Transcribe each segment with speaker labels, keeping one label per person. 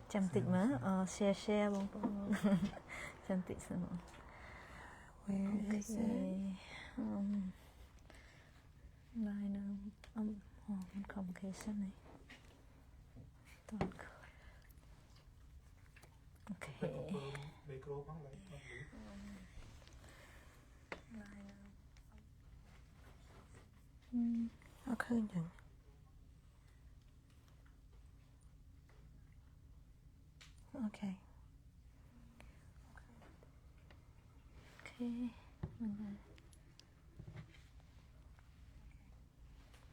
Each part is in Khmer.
Speaker 1: Chăm tịt mà share bông bông chăm tịt sao
Speaker 2: Where is it?
Speaker 1: Lại nó mình communication này toàn ok
Speaker 2: Okay, then. Okay.
Speaker 1: ok mình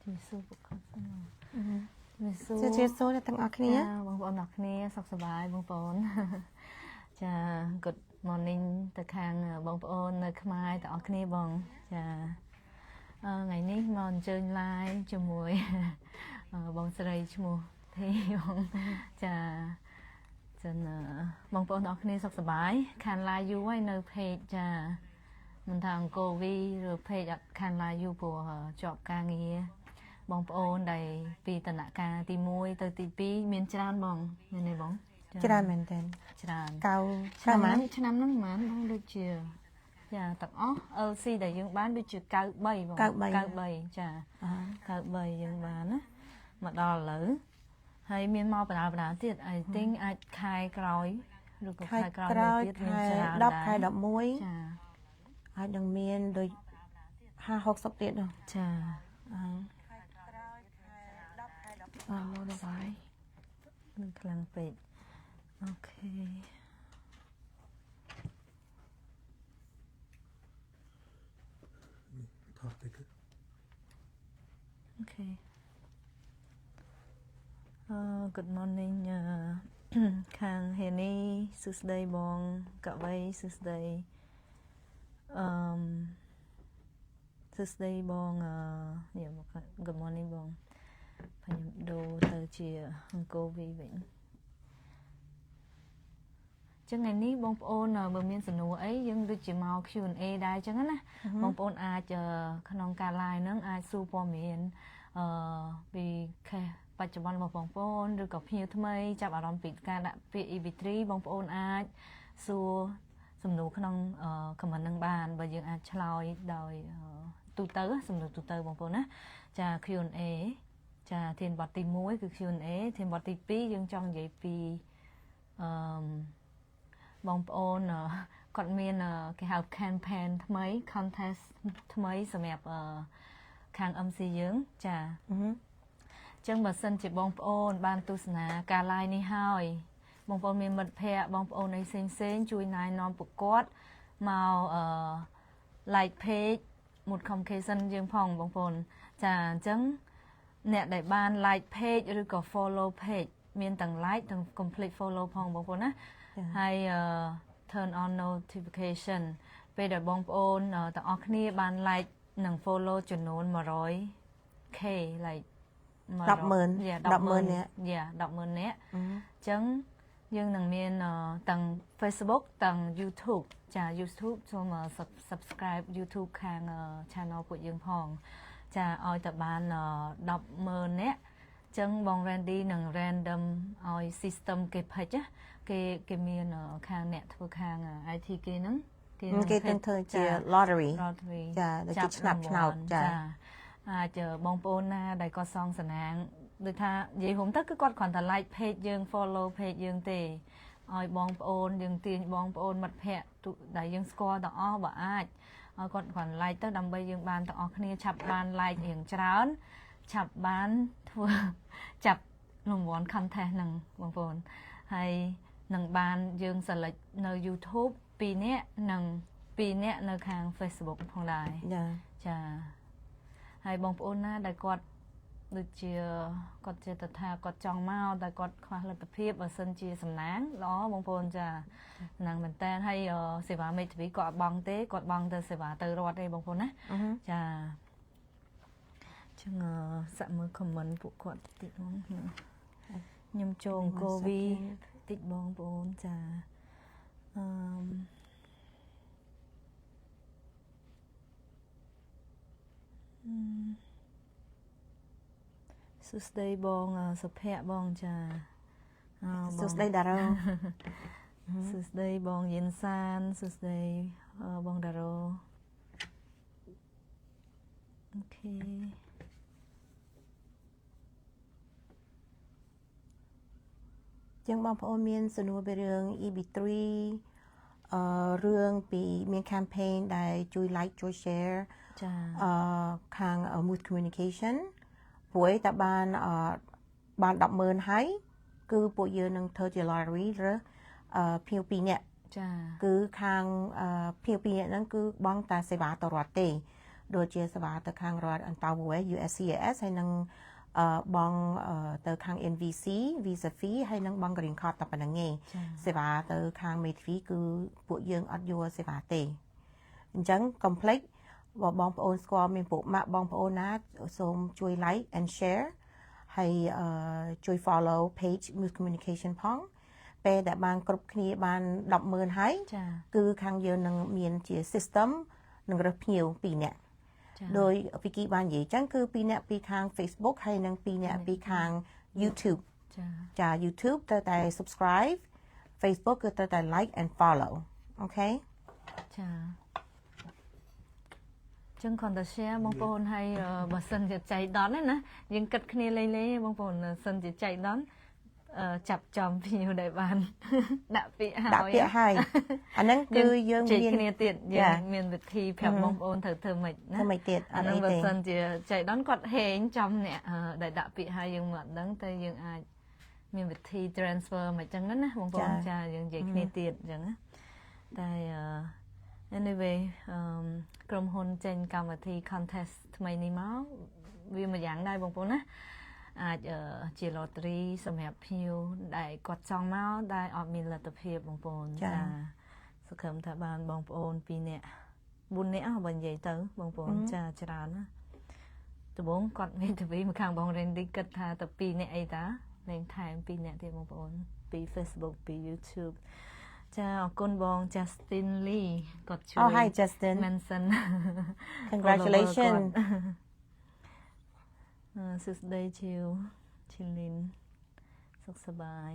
Speaker 1: chỉ số của con sao nào chỉ số
Speaker 2: ជាជាសូទាំងអស់គ្នា
Speaker 1: បងប្អូនអរគ្នាសុខសប្បាយបងប្អូនចា good morning ទៅខាងបងប្អូននៅខ្មែរទាំងអស់គ្នាបងចាថ្ងៃនេះមកអញ្ជើញ live ជាមួយបងស្រីឈ្មោះធីបងចាចឹងបងប្អូនទាំងអស់គ្នាសុខសប្បាយខាន live យូរហើយនៅ page ចាមិនថាអង្គរវីឬ page អត់ខាន live យូរព្រោះជាប់ការងារបងប្អូនដែលពីដំណាក់កាលទី1ទៅទី2មានច្រើនបងមានទេបង
Speaker 2: ច្រើនមែនតើ
Speaker 1: ច្រើន
Speaker 2: ឆ្នាំ
Speaker 1: ហ្នឹងប្រហែលបងដូចជាចាទាំងអស់ LC ដែលយើងបានដូចជា93បង93ចា93យើងបានណាមកដល់ឥឡូវហើយមានមកបណ្ដាទៀត I think អាចខែក្រោយឬក៏ខែក្រោយទៀតមានច្រើនដែរ
Speaker 2: 10ខែ11
Speaker 1: ចា
Speaker 2: អាចនឹងមានដូច50-60ទៀតនោះ
Speaker 1: ចា
Speaker 2: មកដល់ហើយ
Speaker 1: នឹងខ្លាំងពេកអូខេ
Speaker 3: ថតតិច
Speaker 1: អូខេgood morning ខាងហេនីសួស្ដីបងកវីសួស្ដីសួស្ដីបងgood morning បងខ្ញុំដូរទៅជាអង្គរវីវិញចឹងថ្ងៃនេះបងប្អូនបើមានសំណួរអីយើងដូចជាមក Q&A ដែរចឹងណាបងប្អូនអាចក្នុងការ live ហ្នឹងអាចសួរព័ត៌មានពី case បច្ចុប្បន្នរបស់បងប្អូនឬក៏ភ្ញៀវថ្មីចាប់អារម្មណ៍ពីការដាក់ពាក្យ EB3 បងប្អូនអាចសួរសំណួរក្នុង comment នឹងបានបើយើងអាចឆ្លើយដោយទូទៅសំណួរទូទៅបងប្អូនណាចា Q&A ចាធានបទទី1គឺ Q&A ធានបទទី2យើងចង់និយាយពីបងប្អូនគាត់មានគេហៅ campaign ថ្មី contest ថ្មីសម្រាប់ខាង MC យើងចាចឹងបើសិនជាបងប្អូនបានទស្សនាការ live នេះហើយបងប្អូនមានមិត្តភ័ក្តិបងប្អូនអីផ្សេងជួយណែនាំពួកគាត់មក like page មួយ communication យើងផងបងប្អូនចាអញ្ចឹងអ្នកដែលបាន like page ឬក៏ follow page មានទាំង like ទាំង complete follow ផងបងប្អូនណាហើយ turn on notification ពេលដែលបងប្អូនទាំងអស់គ្នាបាន like និង follow ចំនួន 100k like
Speaker 2: 100000នាក់
Speaker 1: 100000នាក់អញ្ចឹងយើងនឹងមានទាំង Facebook ទាំង YouTube ចា YouTube សូម subscribe YouTube ខាង channel ពួកយើងផងចាឲ្យតែបាន100000នាក់អញ្ចឹងបង Randy នឹង random ឲ្យ system គេផិចគេមានខាងអ្នកធ្វើខាង IT គេហ្នឹង
Speaker 2: គេនឹងធ្វើជា lottery ចាដូចជាឆ្នោតចា
Speaker 1: អាចបងប្អូនណាដែលគាត់សងសនាងដូចថានិយាយហុំទៅគឺគាត់គ្រាន់តែ like page យើង follow page យើងទេឲ្យបងប្អូនយើងទាញបងប្អូនមិត្តភ័ក្តិដែលយើងស្គាល់ទាំងអស់បើអាចឲ្យគាត់គ្រាន់ like ទៅដើម្បីយើងបានទាំងអស់គ្នាឆាប់បាន like រៀងច្រើនឆាប់បានធ្វើចាប់រង្វាន់ contest ហ្នឹងបងប្អូនហើយនឹងបានយើង select នៅ YouTube 2នាក់និង2នាក់នៅខាង Facebook ផងដែរចាហើយបងប្អូនណាដែលគាត់ដូចជាគាត់ចេះតែថាគាត់ចង់មកតែគាត់ខ្វះលទ្ធភាពបើសិនជាសំណាងល្អបងប្អូនចាសំណាងមែនតើហើយសេវាមេធាវីគាត់អត់បង់ទេគាត់បង់ទៅសេវាទៅរដ្ឋទេបងប្អូនណាចាចឹងសាក់មើល comment ពួកគាត់តិចបងខ្ញុំចូលអង្គរវីតិចបងប្អូនចា សុស្ដីបងសុភ័ក្របងចា
Speaker 2: សុស្ដីតារ៉ូ
Speaker 1: សុស្ដីបងយិនសានសុស្ដីបងតារ៉ូអូខេ
Speaker 2: ចឹងបងប្អូនមានសំណួរពីរឿង EB3 រឿងពីមាន campaign ដែលជួយ like ជួយ share
Speaker 1: ចា
Speaker 2: ខាង Mood Communication ព្រោះតែបាន100000ហើយគឺពួកយើងនឹងធ្វើជា lottery ឬភ្ញៀវ2នាក់
Speaker 1: ចា
Speaker 2: គឺខាងភ្ញៀវ2នាក់ហ្នឹងគឺបងតាសេវាទៅរដ្ឋទេដូចជាសេវាទៅខាងរដ្ឋ Ontario USCIS ហើយនឹងបងទៅខាង NVC visa fee ហើយនឹងបង green card តែប៉ុណ្្នឹងឯងសេវាទៅខាង Med fee គឺពួកយើងអត់យកសេវាទេអញ្ចឹង complex បងប្អូនស្គាល់មានពួកម៉ាក់បងប្អូនណាសូមជួយ like and share ហើយជួយ follow page Mood Communication ផងពេលដែលបានគ្រប់គ្នាបាន100000ហើយគឺខាងយើងនឹងមានជា system នឹងរើសភ្ញៀវ2នាក់ដោយវិគីបាននិយាយចឹងគឺ2នាក់ពីខាង Facebook ហើយនិង2នាក់ពីខាង YouTube ចា YouTube ត្រូវតែ subscribe Facebook គឺត្រូវតែ like and follow អូខេ
Speaker 1: ចាចឹងគាត់ទៅ share បងប្អូនហើយបើសិនជាចៃដន្យណាយើងគិតគ្នាលេងៗបងប្អូនសិនជាចៃដន្យចាប់ចំភ្ញៀវដែលបានដាក់ពាក្យ
Speaker 2: ហើយអាហ្នឹងគឺយើង
Speaker 1: មានគ្នាទៀតយើងមានវិធីប្រាប់បងប្អូនត្រូវធ្វើម៉េចណា
Speaker 2: ធ្វើម៉េចទៀត
Speaker 1: អាហ្នឹងបើសិនជាចៃដន្យគាត់ហែងចំអ្នកដែលដាក់ពាក្យហើយយើងមិនដឹងតែយើងអាចមានវិធី transfer មកចឹងណាបងប្អូនចាយើងនិយាយគ្នាទៀតអញ្ចឹងណាតែ anyway ក្រុមហ៊ុនចេញកម្មវិធី contest ថ្មីនេះមកវាមួយយ៉ាងដែរបងប្អូនណាអាចជា lottery សម្រាប់ភ្ញៀវដែលគាត់ចង់មកដែលអត់មានលទ្ធភាពបងប្អូនចាសង្ឃឹមថាបានបងប្អូន2នាក់4នាក់បើនិយាយទៅបងប្អូនចាច្រើនណាដំបូងគាត់មានទៅវិញមកខាងបង Randy គិតថាទៅ2នាក់អីតាលេងថែម2នាក់ទៀតបងប្អូនពី Facebook ពី YouTube ចាអរគុណបង Justin Lee គាត់ជួយ
Speaker 2: Hi Justin
Speaker 1: mention
Speaker 2: Congratulations
Speaker 1: សួស្ដីជាវឈីលីនសុខសប្បាយ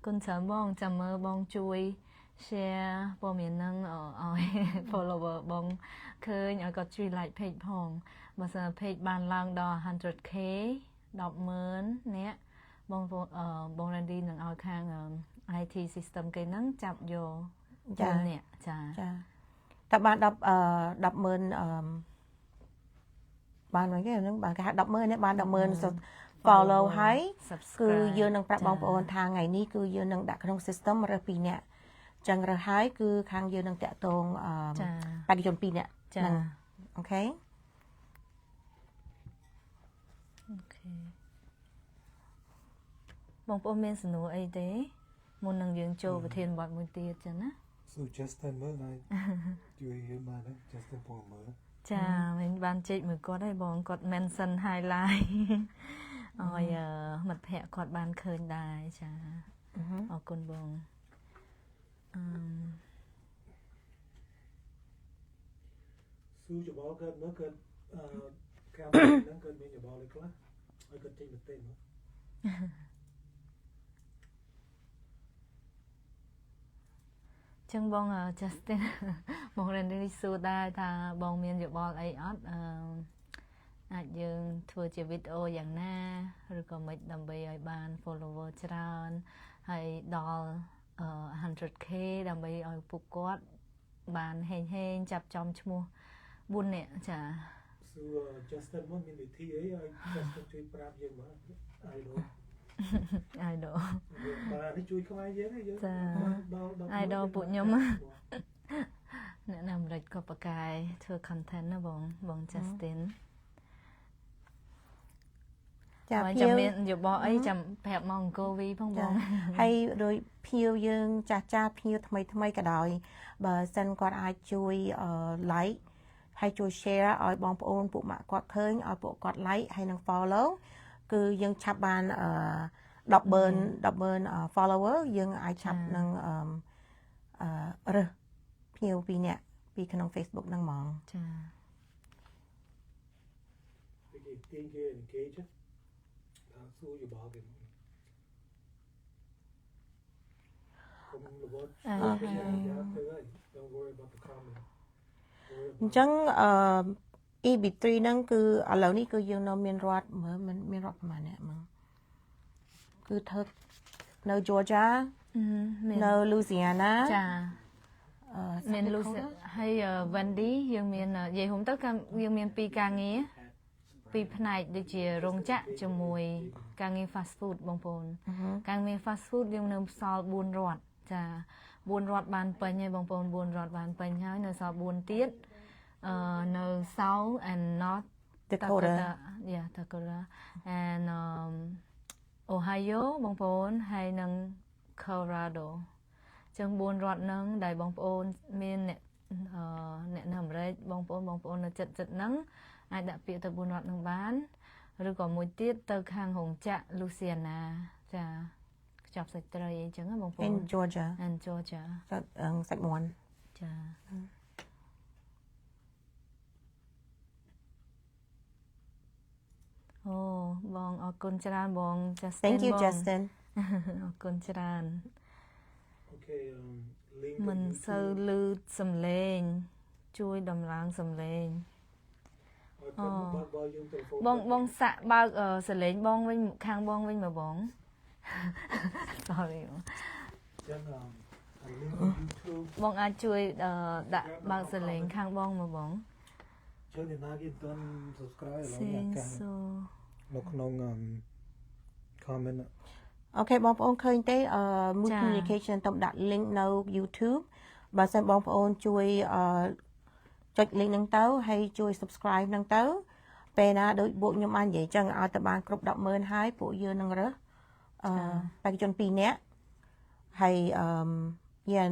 Speaker 1: គុណច្រើនបងចាំមើលបងជួយ share ព័ត៌មានហ្នឹងឲ្យ follower បងឃើញឲ្យគាត់ជួយ like page ផងបើសិន page បានឡើងដល់ 100k 100000នាក់បង Randy នឹងឲ្យខាង IT system គេហ្នឹងចាប់យក4នាក់ចា
Speaker 2: តែបាន100000បានហ្នឹងគេហ្នឹងបានគេហៅ100000នេះបាន100000 follow ហើយគឺយើងនឹងប្រាប់បងប្អូនថាថ្ងៃនេះគឺយើងនឹងដាក់ក្នុង system រើស2នាក់ចឹងរើសហើយគឺខាងយើងនឹងតាក់ទងបេក្ខជន2នាក់ហ្នឹងអូខេ
Speaker 1: បងប្អូនមានសំណួរអីទេមុននឹងយើងចូលប្រធានបទមួយទៀតចឹងណា
Speaker 3: So Justin មើលហើយជួយបានណា Justin ពងមើល
Speaker 1: ចាវិញបានជែកមួយគាត់ហើយបងគាត់ mention highlight ឲ្យមិត្តភ័ក្តិគាត់បានឃើញដែរចាអរគុណបង
Speaker 3: ស៊ូច្បល់កើតមើលកើតកាមេរ៉ាហ្នឹងកើតមានច្បល់អីខ្លះឲ្យគាត់ចេញបន្តិចមក
Speaker 1: ចឹងបង Justin បង Randy សួរដែរថាបងមានយោបល់អីអត់អាចយើងធ្វើជាវីដេអូយ៉ាងណាឬក៏មិនដើម្បីឲ្យបាន follower ច្រើនហើយដល់ 100k ដើម្បីឲ្យពួកគាត់បានហេងចាប់ចំឈ្មោះ4នាក់ចា
Speaker 3: So Justin មកមានវិធីអីឲ្យ Justin ជួយប្រាប់យើងមក
Speaker 1: idol
Speaker 3: បាទជួយខ្មែរយើងឯងយើង
Speaker 1: ដល់ idol ពួកខ្ញុំអ្នកនៅអាមេរិកក៏ប្រកែកធ្វើ content ណាបង Justin
Speaker 2: ចា
Speaker 1: ចាំមានយោបល់អីចាំប្រាប់មកអង្គវីផងបង
Speaker 2: ហើយដោយភៀវយើងចាស់ភៀវថ្មីក៏ដោយបើសិនគាត់អាចជួយ like ហើយជួយ share ឲ្យបងប្អូនពួកម៉ាក់គាត់ឃើញឲ្យពួកគាត់ like ហើយនឹង follow គឺយើងឆាប់បាន100000 follower យើងអាចឆាប់នឹងរើសភ្ញៀវ2នាក់ពីក្នុង Facebook ហ្នឹងហ្មង
Speaker 3: ពីគេ tiên kia engage á ta xui cho bỏ cái không là what don't worry about the comment
Speaker 2: អញ្ចឹងEB3 ហ្នឹងគឺឥឡូវនេះគឺយើងនៅមានរដ្ឋមើលមានរដ្ឋប្រហែលអ្នកមើលគឺធ្វើនៅ Georgia នៅ Louisiana
Speaker 1: ចាមាន Lucy ហើយ Wendy យើងមាននិយាយរួមទៅយើងមានពីរការងារពីរផ្នែកដូចជារោងចក្រជាមួយការងារ fast food បងប្អូនការងារ fast food យើងនៅសល់4រដ្ឋចា4រដ្ឋបានពេញហើយបងប្អូន4រដ្ឋបានពេញហើយនៅសល់4ទៀតនៅ South and North
Speaker 2: Dakota
Speaker 1: Dakota and Ohio បងប្អូនហើយនិង Colorado ចឹង4រដ្ឋហ្នឹងដែលបងប្អូនមានអ្នកនៅអាមេរិកបងប្អូននៅចិត្តហ្នឹងអាចដាក់ពាក្យទៅ4រដ្ឋហ្នឹងបានឬក៏មួយទៀតទៅខាងរោងចក្រ Louisiana ចាខ្ចប់សាច់ត្រីអីចឹងណាបងប្អូន
Speaker 2: in Georgia សាច់មាន់
Speaker 1: ចាអូបងអរគុណច្រើនបង Justin
Speaker 2: Thank you Justin
Speaker 1: អរគុណច្រើន
Speaker 3: Okay link
Speaker 1: មិនសូវលឺសំឡេងជួយដំឡើងសំឡេងបងសាក់បើកសលេងបងវិញខាងបងវិញមកបង sorry
Speaker 3: ចឹងlink YouTube
Speaker 1: បងអាចជួយដាក់បើកសលេងខាងបងមកបង
Speaker 3: ជើងអ្នកណាគេមិនទាន់ subscribe ឥឡូវនេះអាកាសនៅក្នុង comment
Speaker 2: អូខេបងប្អូនឃើញទេMood Communication តំដាក់ link នៅ YouTube បើសិនបងប្អូនជួយចុច link ហ្នឹងទៅហើយជួយ subscribe ហ្នឹងទៅពេលណាដូចពួកខ្ញុំបាននិយាយចឹងឲ្យទៅបានគ្រប់ 100000 ហើយពួកយើងនឹងរើសបេក្ខជន2នាក់ហើយ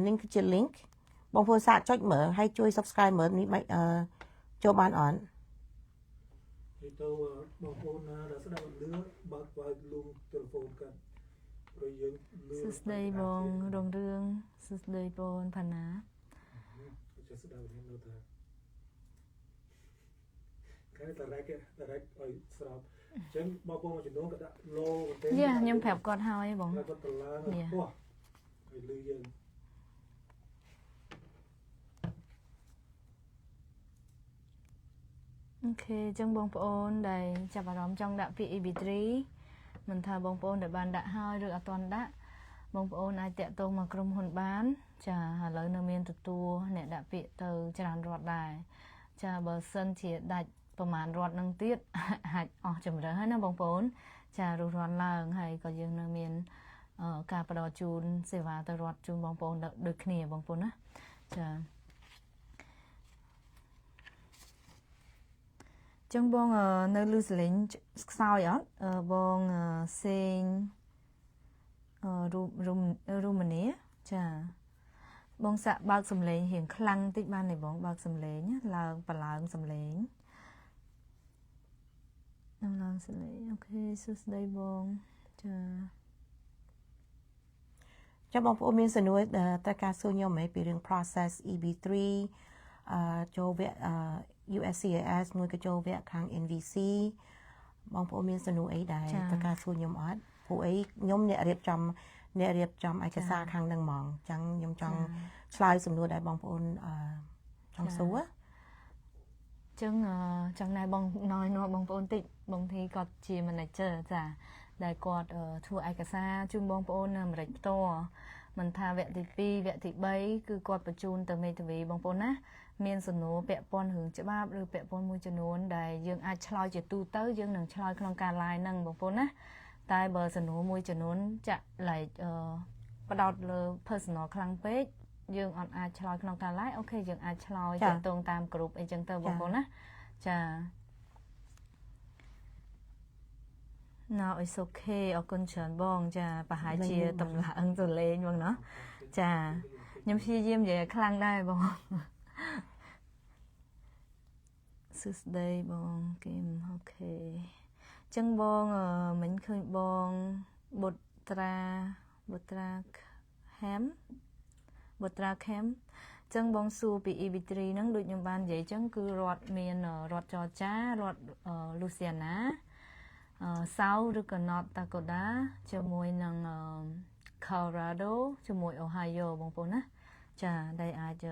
Speaker 2: នេះគឺជា link បងប្អូនសាកចុចមើលហើយជួយ subscribe មើលនេះចូលបានអត់
Speaker 3: ហើយទៅបងប្អូនណាដែលស្ដាប់លឺបើកលូមទូរស័ព្ទកាត់ព្រោះយើងលឺ
Speaker 1: សួស្ដីបងរងរឿងសួស្ដីបងផាណា
Speaker 3: justស្ដាប់នេះនៅតែគេតែរែកឲ្យស្រាប់អញ្ចឹងបងប្អូនមួយចំនួនក៏ដាក់ low បន្តិច
Speaker 1: ខ្ញុំប្រាប់គាត់ហើយបង
Speaker 3: គាត់ទៅឡើងពោះឲ្យលឺយើង
Speaker 1: អូខេអញ្ចឹងបងប្អូនដែលចាប់អារម្មណ៍ចង់ដាក់ពាក្យ EB3 មិនថាបងប្អូនដែលបានដាក់ហើយឬអត់ទាន់ដាក់បងប្អូនអាចតាក់ទងមកក្រុមហ៊ុនបានចាឥឡូវនៅមានទទួលអ្នកដាក់ពាក្យទៅច្រើនរដ្ឋដែរចាបើសិនជាដាច់ប្រហែលរដ្ឋនឹងទៀតអាចអស់ជំរឿហើយណាបងប្អូនចារស់រាន់ឡើងហើយក៏យើងនៅមានការផ្ដល់ជូនសេវាទៅរដ្ឋជូនបងប្អូនដូចគ្នាបងប្អូនណាចាចឹងបងនៅលឺសលេងខ្សោយអត់បងសេងរូម៉ានីចាបងសាក់បើកសំឡេងរៀងខ្លាំងតិចបានទេបងបើកសំឡេងឡើងបឡើងសំឡេងឡើងសំឡេងអូខេសួស្ដីបង
Speaker 2: ចាបងប្អូនមានសំណួរត្រូវការសួរខ្ញុំពីរឿង process EB3 ចូលវគ្គUSCIS មួយក៏ចូលវគ្គខាង NVC បងប្អូនមានសំណួរអីដែរត្រូវការសួរខ្ញុំអត់ព្រោះអីខ្ញុំអ្នករៀបចំឯកសារខាងហ្នឹងហ្មងអញ្ចឹងខ្ញុំចង់ឆ្លើយសំណួរដែលបងប្អូនចង់សួរ
Speaker 1: ចឹងចង់ណែបងណយបងប្អូនតិចបងធីគាត់ជា manager ចាដែលគាត់ធ្វើឯកសារជូនបងប្អូននៅអាមេរិកផ្ទាល់មិនថាវគ្គទី2វគ្គទី3គឺគាត់បញ្ជូនទៅមេធាវីបងប្អូនណាមានសំណួរពាក់ព័ន្ធរឿងច្បាប់ឬពាក់ព័ន្ធមួយចំនួនដែលយើងអាចឆ្លើយជាទូទៅយើងនឹងឆ្លើយក្នុងការ live ហ្នឹងបងប្អូនណាតែបើសំណួរមួយចំនួនចាក់ like បដោតលើ personal ខ្លាំងពេកយើងអត់អាចឆ្លើយក្នុងការ live អូខេយើងអាចឆ្លើយទាក់ទងតាម group អីចឹងទៅបងប្អូនណាចា Now it's okay អរគុណច្រើនបងចាប្រហែលជាតម្លើងទៅលេងបងណាចាខ្ញុំព្យាយាមនិយាយខ្លាំងដែរបងសួស្ដីបងគឹមអូខេចឹងបងមិញឃើញបងបុត្រាខេម ចឹងបងសួរពី EB3 ហ្នឹងដូចខ្ញុំបាននិយាយចឹងគឺរដ្ឋមានរដ្ឋចរចារដ្ឋ Louisiana South ឬក៏ North Dakota ជាមួយនឹង Colorado ជាមួយ Ohio បងប្អូនណាចាដែលអាច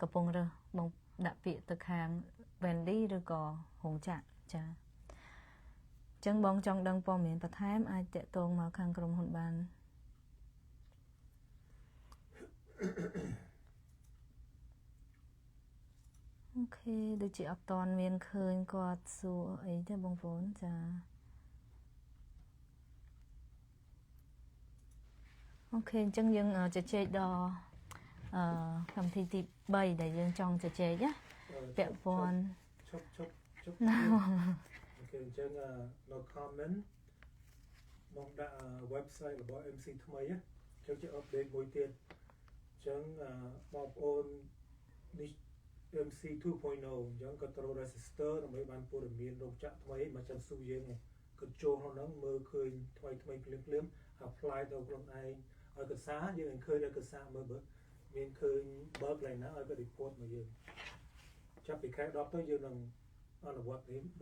Speaker 1: កំពុងរើសបងដាក់ពាក្យទៅខាង Wendy ឬក៏រោងចក្រចាចឹងបងចង់ដឹងព័ត៌មានបន្ថែមអាចតាក់ទងមកខាងក្រុមហ៊ុនបានអូខេដូចជាអត់តាន់មានឃើញគាត់សួរអីទេបងប្អូនចាអូខេអញ្ចឹងយើងជជែកដល់កម្មវិធីទី3ដែលយើងចង់ជជែកណាពាក់ព័ន្ធ
Speaker 3: ជប់អូខេអញ្ចឹងនៅ comment មកដាក់ website របស់ MC ថ្មីណាអញ្ចឹងជា update មួយទៀតអញ្ចឹងបងប្អូននេះ MC 2.0 អញ្ចឹងក៏ត្រូវ register ដើម្បីបានព័ត៌មានរោងចក្រថ្មីមកចាំស៊ូយើងក៏ចូលក្នុងហ្នឹងមើលឃើញថ្មីភ្លាម apply ទៅខ្លួនឯងឲ្យកសាយើងឃើញឲ្យកសាមើលបើមានឃើញ bug ឡើងណាឲ្យក៏ report មកយើងចាប់ពីខែ10ទៅយើងនឹងអនុវត្តនេះ 100%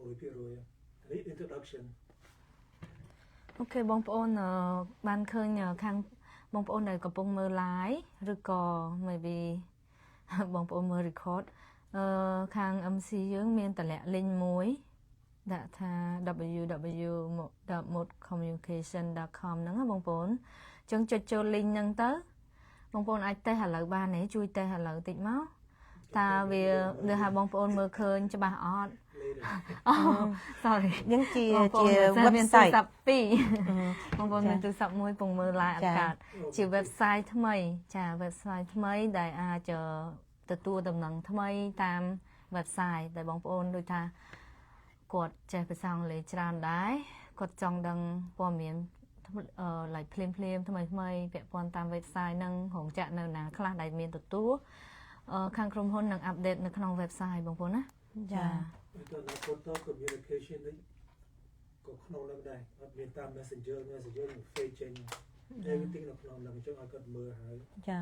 Speaker 3: នេះ introduction
Speaker 1: អូខេបងប្អូនបានឃើញខាងបងប្អូនដែលកំពុងមើល live ឬក៏ maybe បងប្អូនមើល record ខាង MC យើងមានតម្លាក់ link មួយដាក់ថា www.modcommunication.com ហ្នឹងណាបងប្អូនអញ្ចឹងចុចចូល link ហ្នឹងទៅបងប្អូនអាចតេស្តឥឡូវបានទេជួយតេស្តឥឡូវតិចមកតើវាលើថាបងប្អូនមើលឃើញច្បាស់អត់អូ sorry
Speaker 2: យើងជា
Speaker 1: website បងប្អូនមាន
Speaker 2: ចា
Speaker 1: ទូរស័ព្ទមួយពងមើល live អត់កើតជា website ថ្មីចា website ថ្មីដែលអាចទទួលដំណឹងថ្មីតាម website ដែលបងប្អូនដូចថាគាត់ចេះភាសាអង់គ្លេសច្រើនដែរគាត់ចង់ដឹងព័ត៌មានlike ភ្លាមថ្មីពាក់ព័ន្ធតាម website ហ្នឹងរោងចក្រនៅណាខ្លះដែលមានទទួលខាងក្រុមហ៊ុននឹង update នៅក្នុង website បងប្អូនណាចា
Speaker 3: ទៅដល់ photo communication នេះក៏ក្នុងនឹងដែរអត់មានតាម messenger នឹង face ចេញ everything នៅក្នុងនឹងអញ្ចឹងឲ្យគាត់មើលហើយ
Speaker 2: ចា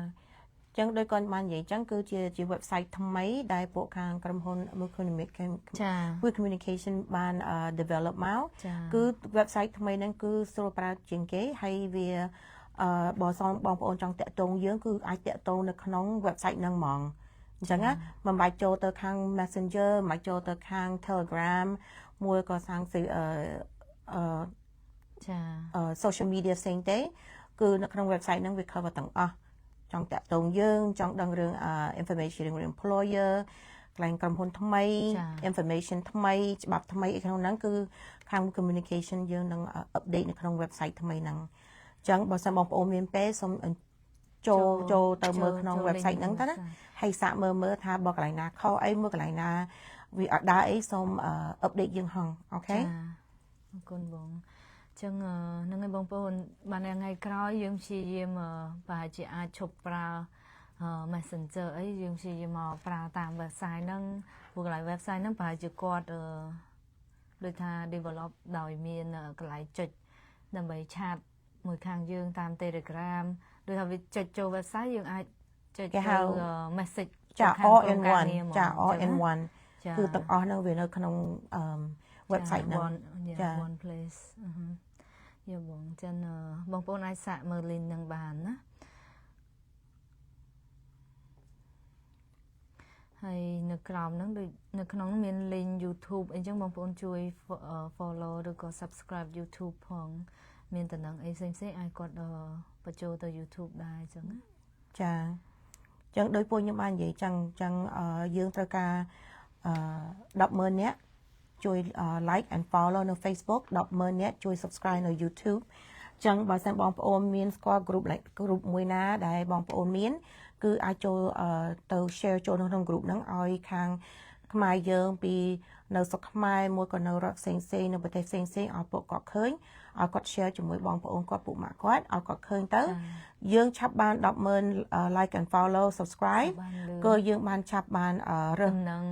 Speaker 2: អញ្ចឹងដោយគាត់បាននិយាយអញ្ចឹងគឺជា website ថ្មីដែលពួកខាងក្រុមហ៊ុន Communication បាន develop មកគឺ website ថ្មីហ្នឹងគឺស្រួលប្រើជាងគេហើយវាបើបងប្អូនចង់តាក់ទងយើងគឺអាចតាក់ទងនៅក្នុង website ហ្នឹងហ្មងអញ្ចឹងណាមិនបាច់ចូលទៅខាង Messenger មិនបាច់ចូលទៅខាង Telegram មួយក៏ខាង
Speaker 1: ចា
Speaker 2: social media ផ្សេងទេគឺនៅក្នុង website ហ្នឹងវា cover ទាំងអស់ចង់តាក់ទងយើងចង់ដឹងរឿង information រឿង employer កន្លែងក្រុមហ៊ុនថ្មី information ថ្មីច្បាប់ថ្មីក្នុងហ្នឹងគឺខាង communication យើងនឹង update នៅក្នុង website ថ្មីហ្នឹងអញ្ចឹងបើសិនបងប្អូនមានពេលសូមចូលទៅមើលក្នុង website ហ្នឹងទៅណាហើយសាកមើលថាបើកន្លែងណាខុសអីមើលកន្លែងណាវាអត់ដើរអីសូម update យើងហងអូខេ
Speaker 1: អរគុណបងចឹងហ្នឹងហើយបងប្អូនបានថ្ងៃក្រោយយើងព្យាយាមប្រហែលជាអាចឈប់ប្រើ Messenger អីយើងព្យាយាមមកប្រើតាម website ហ្នឹងព្រោះកន្លែង website ហ្នឹងប្រហែលជាគាត់ដូចថា develop ដោយមានកន្លែងចុចដើម្បីឆាតមួយខាងយើងតាម Telegram ដូចថាវាចុចចូល website យើងអាចចុចចូល message
Speaker 2: ចា all in one ចា all in one គឺទាំងអស់ហ្នឹងវានៅក្នុងwebsite ហ្នឹង
Speaker 1: ចា one place យល់បងចឹងបងប្អូនអាចសាកមើល link ហ្នឹងបានណាហើយនៅក្រោមហ្នឹងដូចនៅក្នុងមាន link YouTube អីចឹងបងប្អូនជួយ follow ឬក៏ subscribe YouTube ផងមានតំណែងអីផ្សេងៗអាចគាត់បញ្ចូលទៅ YouTube ដែរចឹងណា
Speaker 2: ចាចឹងដោយពួកខ្ញុំបាននិយាយចឹងយើងត្រូវការ100000នាក់ជួយ like and follow នៅ Facebook 100000នាក់ជួយ subscribe នៅ YouTube ចឹងបើសិនបងប្អូនមានស្គាល់ group មួយណាដែលបងប្អូនមានគឺអាចចូលទៅ share ចូលក្នុង group ហ្នឹងឲ្យខាងខ្មែរយើងពីនៅស្រុកខ្មែរមួយក៏នៅរដ្ឋផ្សេងៗនៅប្រទេសផ្សេងៗឲ្យពួកគាត់ឃើញឲ្យគាត់ share ជាមួយបងប្អូនគាត់ពុកម៉ាក់គាត់ឲ្យគាត់ឃើញទៅយើងឆាប់បាន100000 like and follow subscribe ក៏យើងបានឆាប់បានរើស
Speaker 1: នឹង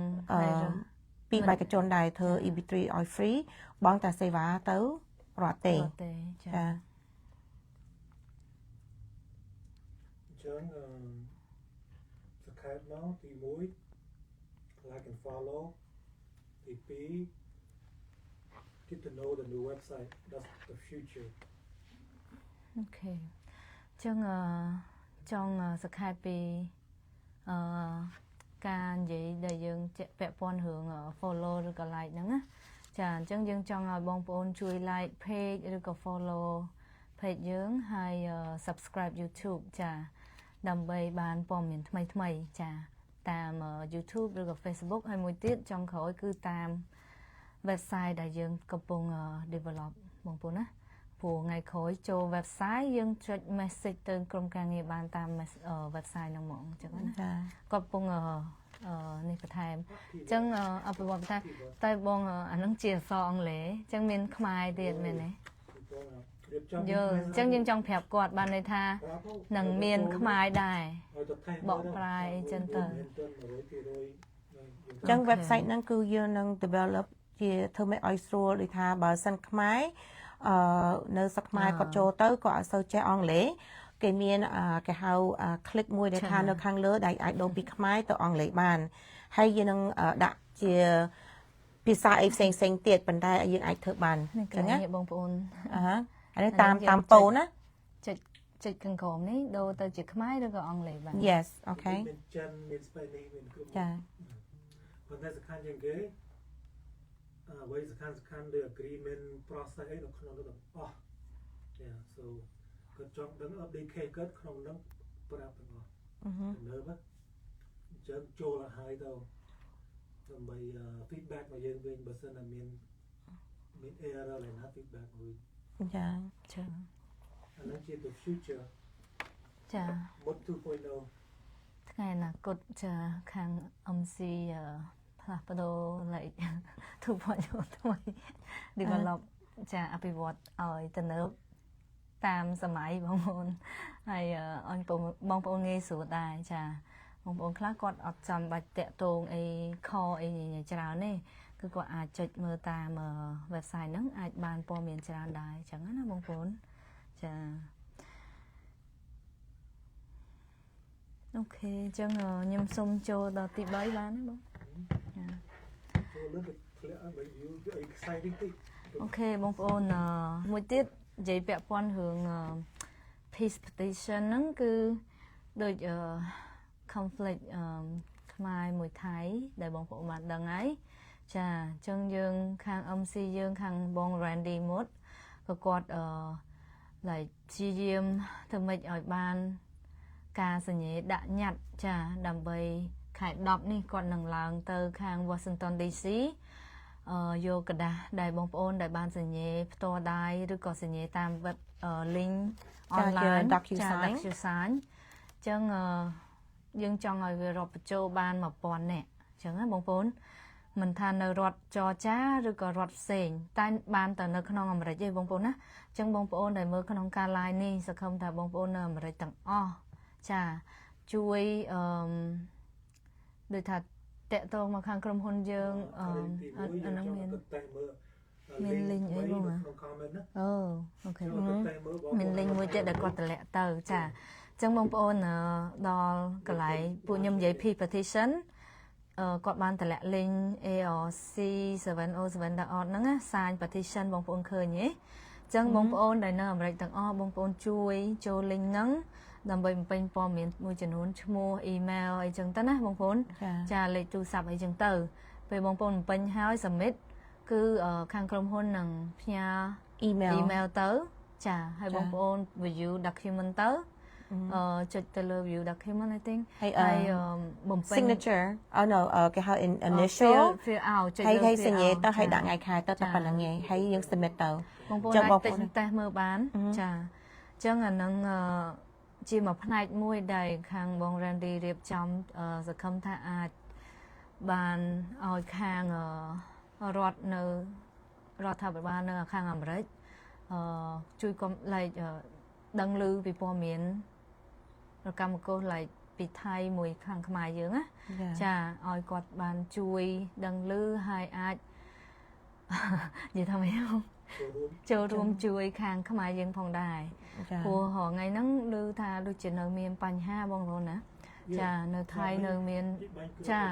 Speaker 2: ពីបេក្ខជនដែលធ្វើ EB3 ឲ្យ free បងតាសេវាទៅរត់ទេ
Speaker 1: ចា
Speaker 3: អញ្ចឹងសក្ខ subscribe មកទី1 like and follow ទី2 get to know the new website that's the future
Speaker 1: អូខេចឹងចង់សង្ខេបពីការនិយាយដែលយើងពាក់ព័ន្ធរឿង follow ឬក៏ like ហ្នឹងណាចាអញ្ចឹងយើងចង់ឲ្យបងប្អូនជួយ like page ឬក៏ follow page យើងហើយ subscribe YouTube ចាដើម្បីបានព័ត៌មានថ្មីៗចាតាម YouTube ឬក៏ Facebook ហើយមួយទៀតចុងក្រោយគឺតាម website ដែលយើងកំពុង develop បងប្អូនណាព្រោះថ្ងៃក្រោយចូល website យើងចុច message ទៅក្រុមការងារបានតាម website ហ្នឹងហ្មងអញ្ចឹងណា
Speaker 2: ចា
Speaker 1: គាត់កំពុងនេះបន្ថែមអញ្ចឹងអភិវឌ្ឍបន្ថែមតែបងអានឹងជាអក្សរអង់គ្លេសអញ្ចឹងមានខ្មែរទៀតមែនទេយើអញ្ចឹងយើងចង់ប្រាប់គាត់បានន័យថានឹងមានខ្មែរដែរបកប្រែអញ្ចឹងទៅ
Speaker 2: ចឹង website ហ្នឹងគឺយើងនឹង develop ជាធ្វើម៉េចឲ្យស្រួលដូចថាបើសិនខ្មែរនៅស្រុកខ្មែរគាត់ចូលទៅគាត់អត់សូវចេះអង់គ្លេសគេមានគេហៅ click មួយដែលថានៅខាងលើដែលអាចដូរពីខ្មែរទៅអង់គ្លេសបានហើយយើងនឹងដាក់ជាភាសាអីផ្សេងៗទៀតប៉ុន្តែយើងអាចធ្វើបានអញ្ចឹងណា
Speaker 1: បងប្អូន
Speaker 2: អានេះតាមប៉ូនណា
Speaker 1: ចុចខាងក្រោមនេះដូរទៅជាខ្មែរឬក៏អង់គ្លេសបាន
Speaker 2: Yes okay
Speaker 3: មានចិនមានស្ប៉េនីសមានគ្រប់
Speaker 2: ចា
Speaker 3: ប៉ុន្តែសំខាន់ជាងគេអ្វីសំខាន់លើ agreement process អីនៅក្នុងនោះទាំងអស់ Yeah so គាត់ចង់ដឹង update case គាត់ក្នុងនោះប្រាប់ទាំងអស់នៅបើអញ្ចឹងចូលឲ្យហើយទៅដើម្បី feedback មកយើងវិញបើសិនតែមាន error ឡើយណា feedback មកវិញ
Speaker 2: ចា
Speaker 1: ចា
Speaker 3: អានេះជា the future
Speaker 1: ចា
Speaker 3: មុត 2.0
Speaker 1: ថ្ងៃអនាគតចាខាង MC ផ្លាស់ប្ដូរ like 2.0 ថ្មី develop ចាអភិវឌ្ឍឲ្យទំនើបតាមសម័យបងប្អូនហើយឲ្យបងប្អូនងាយស្រួលដែរចាបងប្អូនខ្លះគាត់អត់ចាំបាច់តាក់ទងអីខអីច្រើនទេគឺគាត់អាចចុចមើលតាម website ហ្នឹងអាចបានព័ត៌មានច្រើនដែរអញ្ចឹងណាបងប្អូនចាអូខេអញ្ចឹងខ្ញុំសូមចូលដល់ទី3បានទេបងចា
Speaker 3: ចូលលើទៅធ្លាក់ឲ្យ view exciting តិច
Speaker 1: អូខេបងប្អូនមួយទៀតនិយាយពាក់ព័ន្ធរឿង peace petition ហ្នឹងគឺដូចconflict ខ្មែរមួយថៃដែលបងប្អូនបានដឹងហើយចាអញ្ចឹងយើងខាង MC យើងខាងបង Randy Mood ក៏គាត់like ព្យាយាមធ្វើម៉េចឲ្យបានការសញ្ញាដាក់ញត្តិចាដើម្បីខែ10នេះគាត់នឹងឡើងទៅខាង Washington DC យកกระดาษដែលបងប្អូនដែលបានសញ្ញាផ្ទាល់ដៃឬក៏សញ្ញាតាម web link online DocuSign អញ្ចឹងយើងចង់ឲ្យវារាប់បញ្ចូលបាន 1000 នាក់អញ្ចឹងណាបងប្អូនមិនថានៅរដ្ឋចរចាឬក៏រដ្ឋផ្សេងតែបានតែនៅក្នុងអាមេរិកទេបងប្អូនណាអញ្ចឹងបងប្អូនដែលមើលក្នុងការ live នេះសង្ឃឹមថាបងប្អូននៅអាមេរិកទាំងអស់ចាជួយដូចថាតេតងមកខាងក្រុមហ៊ុនយើងអាហ្នឹងមាន link អីបងអូខេមាន link មួយទៀតដែលគាត់តម្លាក់ទៅចាអញ្ចឹងបងប្អូនដល់កន្លែងពួកខ្ញុំនិយាយ petition គាត់បានតម្លាក់ link ARC707.org ហ្នឹងណា sign petition បងប្អូនឃើញទេអញ្ចឹងបងប្អូនដែលនៅអាមេរិកទាំងអស់បងប្អូនជួយចូល link ហ្នឹងដើម្បីបំពេញព័ត៌មានមួយចំនួនឈ្មោះ email អីចឹងទៅណាបងប្អូនចាលេខទូរស័ព្ទអីចឹងទៅពេលបងប្អូនបំពេញហើយ submit គឺខាងក្រុមហ៊ុននឹងផ្ញើ email ទៅចាហើយបងប្អូន view document ទៅចុចទៅលើ view document I think ហើយបំពេញ
Speaker 2: signature no គេហៅ initial
Speaker 1: fill out ចុចលើ
Speaker 2: ហើយសញ្ញាទៅហើយដាក់ថ្ងៃខែទៅតែប៉ុណ្្នឹងឯងហើយយើង submit ទៅ
Speaker 1: បងប្អូនអាចតេស្តមើលបានចាអញ្ចឹងអានឹងជាមួយផ្នែកមួយដែលខាងបង Randy រៀបចំសង្ឃឹមថាអាចបានឲ្យខាងរដ្ឋនៅរដ្ឋាភិបាលនៅខាងអាមេរិកជួយកុំ like ដឹងឮពីព័ត៌មានកម្មករ like ពីថៃមួយខាងខ្មែរយើងណាចាឲ្យគាត់បានជួយដឹងឮហើយអាចនិយាយថាម៉េចចូលរួមជួយខាងខ្មែរយើងផងដែរព្រោះថ្ងៃហ្នឹងឮថាដូចជានៅមានបញ្ហាបងប្អូនណា ចានៅថៃនៅមាន ចា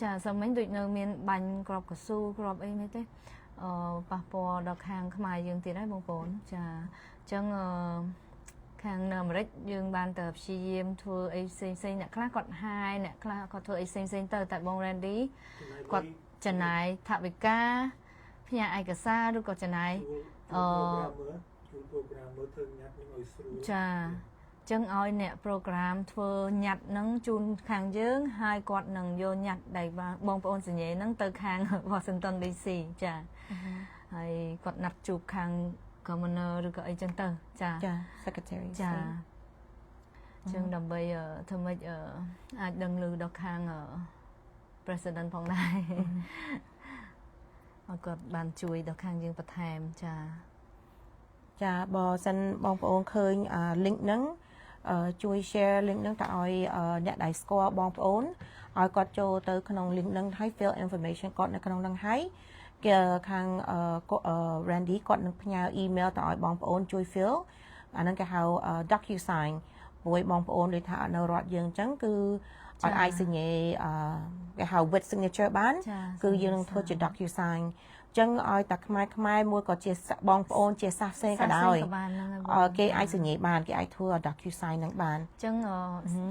Speaker 1: ចាសមិញដូចនៅមានបាញ់ក្របកស៊ូក្របអីមែនទេប៉ះពាល់ដល់ខាងខ្មែរយើងទៀតហើយបងប្អូនចាអញ្ចឹងខាងនៅអាមេរិកយើងបានតែព្យាយាមធ្វើអីផ្សេងអ្នកខ្លះគាត់ហាយអ្នកខ្លះគាត់ធ្វើអីផ្សេងទៅតែបង Randy គាត់ចំណាយថវិកាផ្ញើឯកសារឬក៏ចំណាយ
Speaker 3: ជួយ program មើលធ្វើញ៉ាត់នឹងឲ្យស្រួល
Speaker 1: ចាចឹងឲ្យអ្នក program ធ្វើញ៉ាត់នឹងជូនខាងយើងហើយគាត់នឹងយកញ៉ាត់ដែលបងប្អូនសញ្ញេនឹងទៅខាង Washington DC ចាហើយគាត់ណាត់ជួបខាង Governor ឬក៏អីចឹងទៅចា
Speaker 2: Secretary
Speaker 1: ចាចឹងដើម្បីធ្វើម៉េចអាចដឹងឮដល់ខាង President ផងដែរឲ្យគាត់បានជួយដល់ខាងយើងបន្ថែមចា
Speaker 2: បើសិនបងប្អូនឃើញ link ហ្នឹងជួយ share link ហ្នឹងទៅឲ្យអ្នកដែលស្គាល់បងប្អូនឲ្យគាត់ចូលទៅក្នុង link ហ្នឹងហើយ fill information គាត់នៅក្នុងហ្នឹងហើយគេខាងRandy គាត់នឹងផ្ញើ email ទៅឲ្យបងប្អូនជួយ fill អាហ្នឹងគេហៅ DocuSign ព្រោះបងប្អូនដូចថានៅរដ្ឋយើងអញ្ចឹងគឺអត់អាចសញ្ញាគេហៅ with signature បានគឺយើងនឹងធ្វើជា DocuSign ចឹងឲ្យតែខ្មែរមួយក៏ជាបងប្អូនជាសាសផ្សេងក៏ដោយគេអាចសញ្ញាបានគេអាចធ្វើ DocuSign នឹងបាន
Speaker 1: ចឹង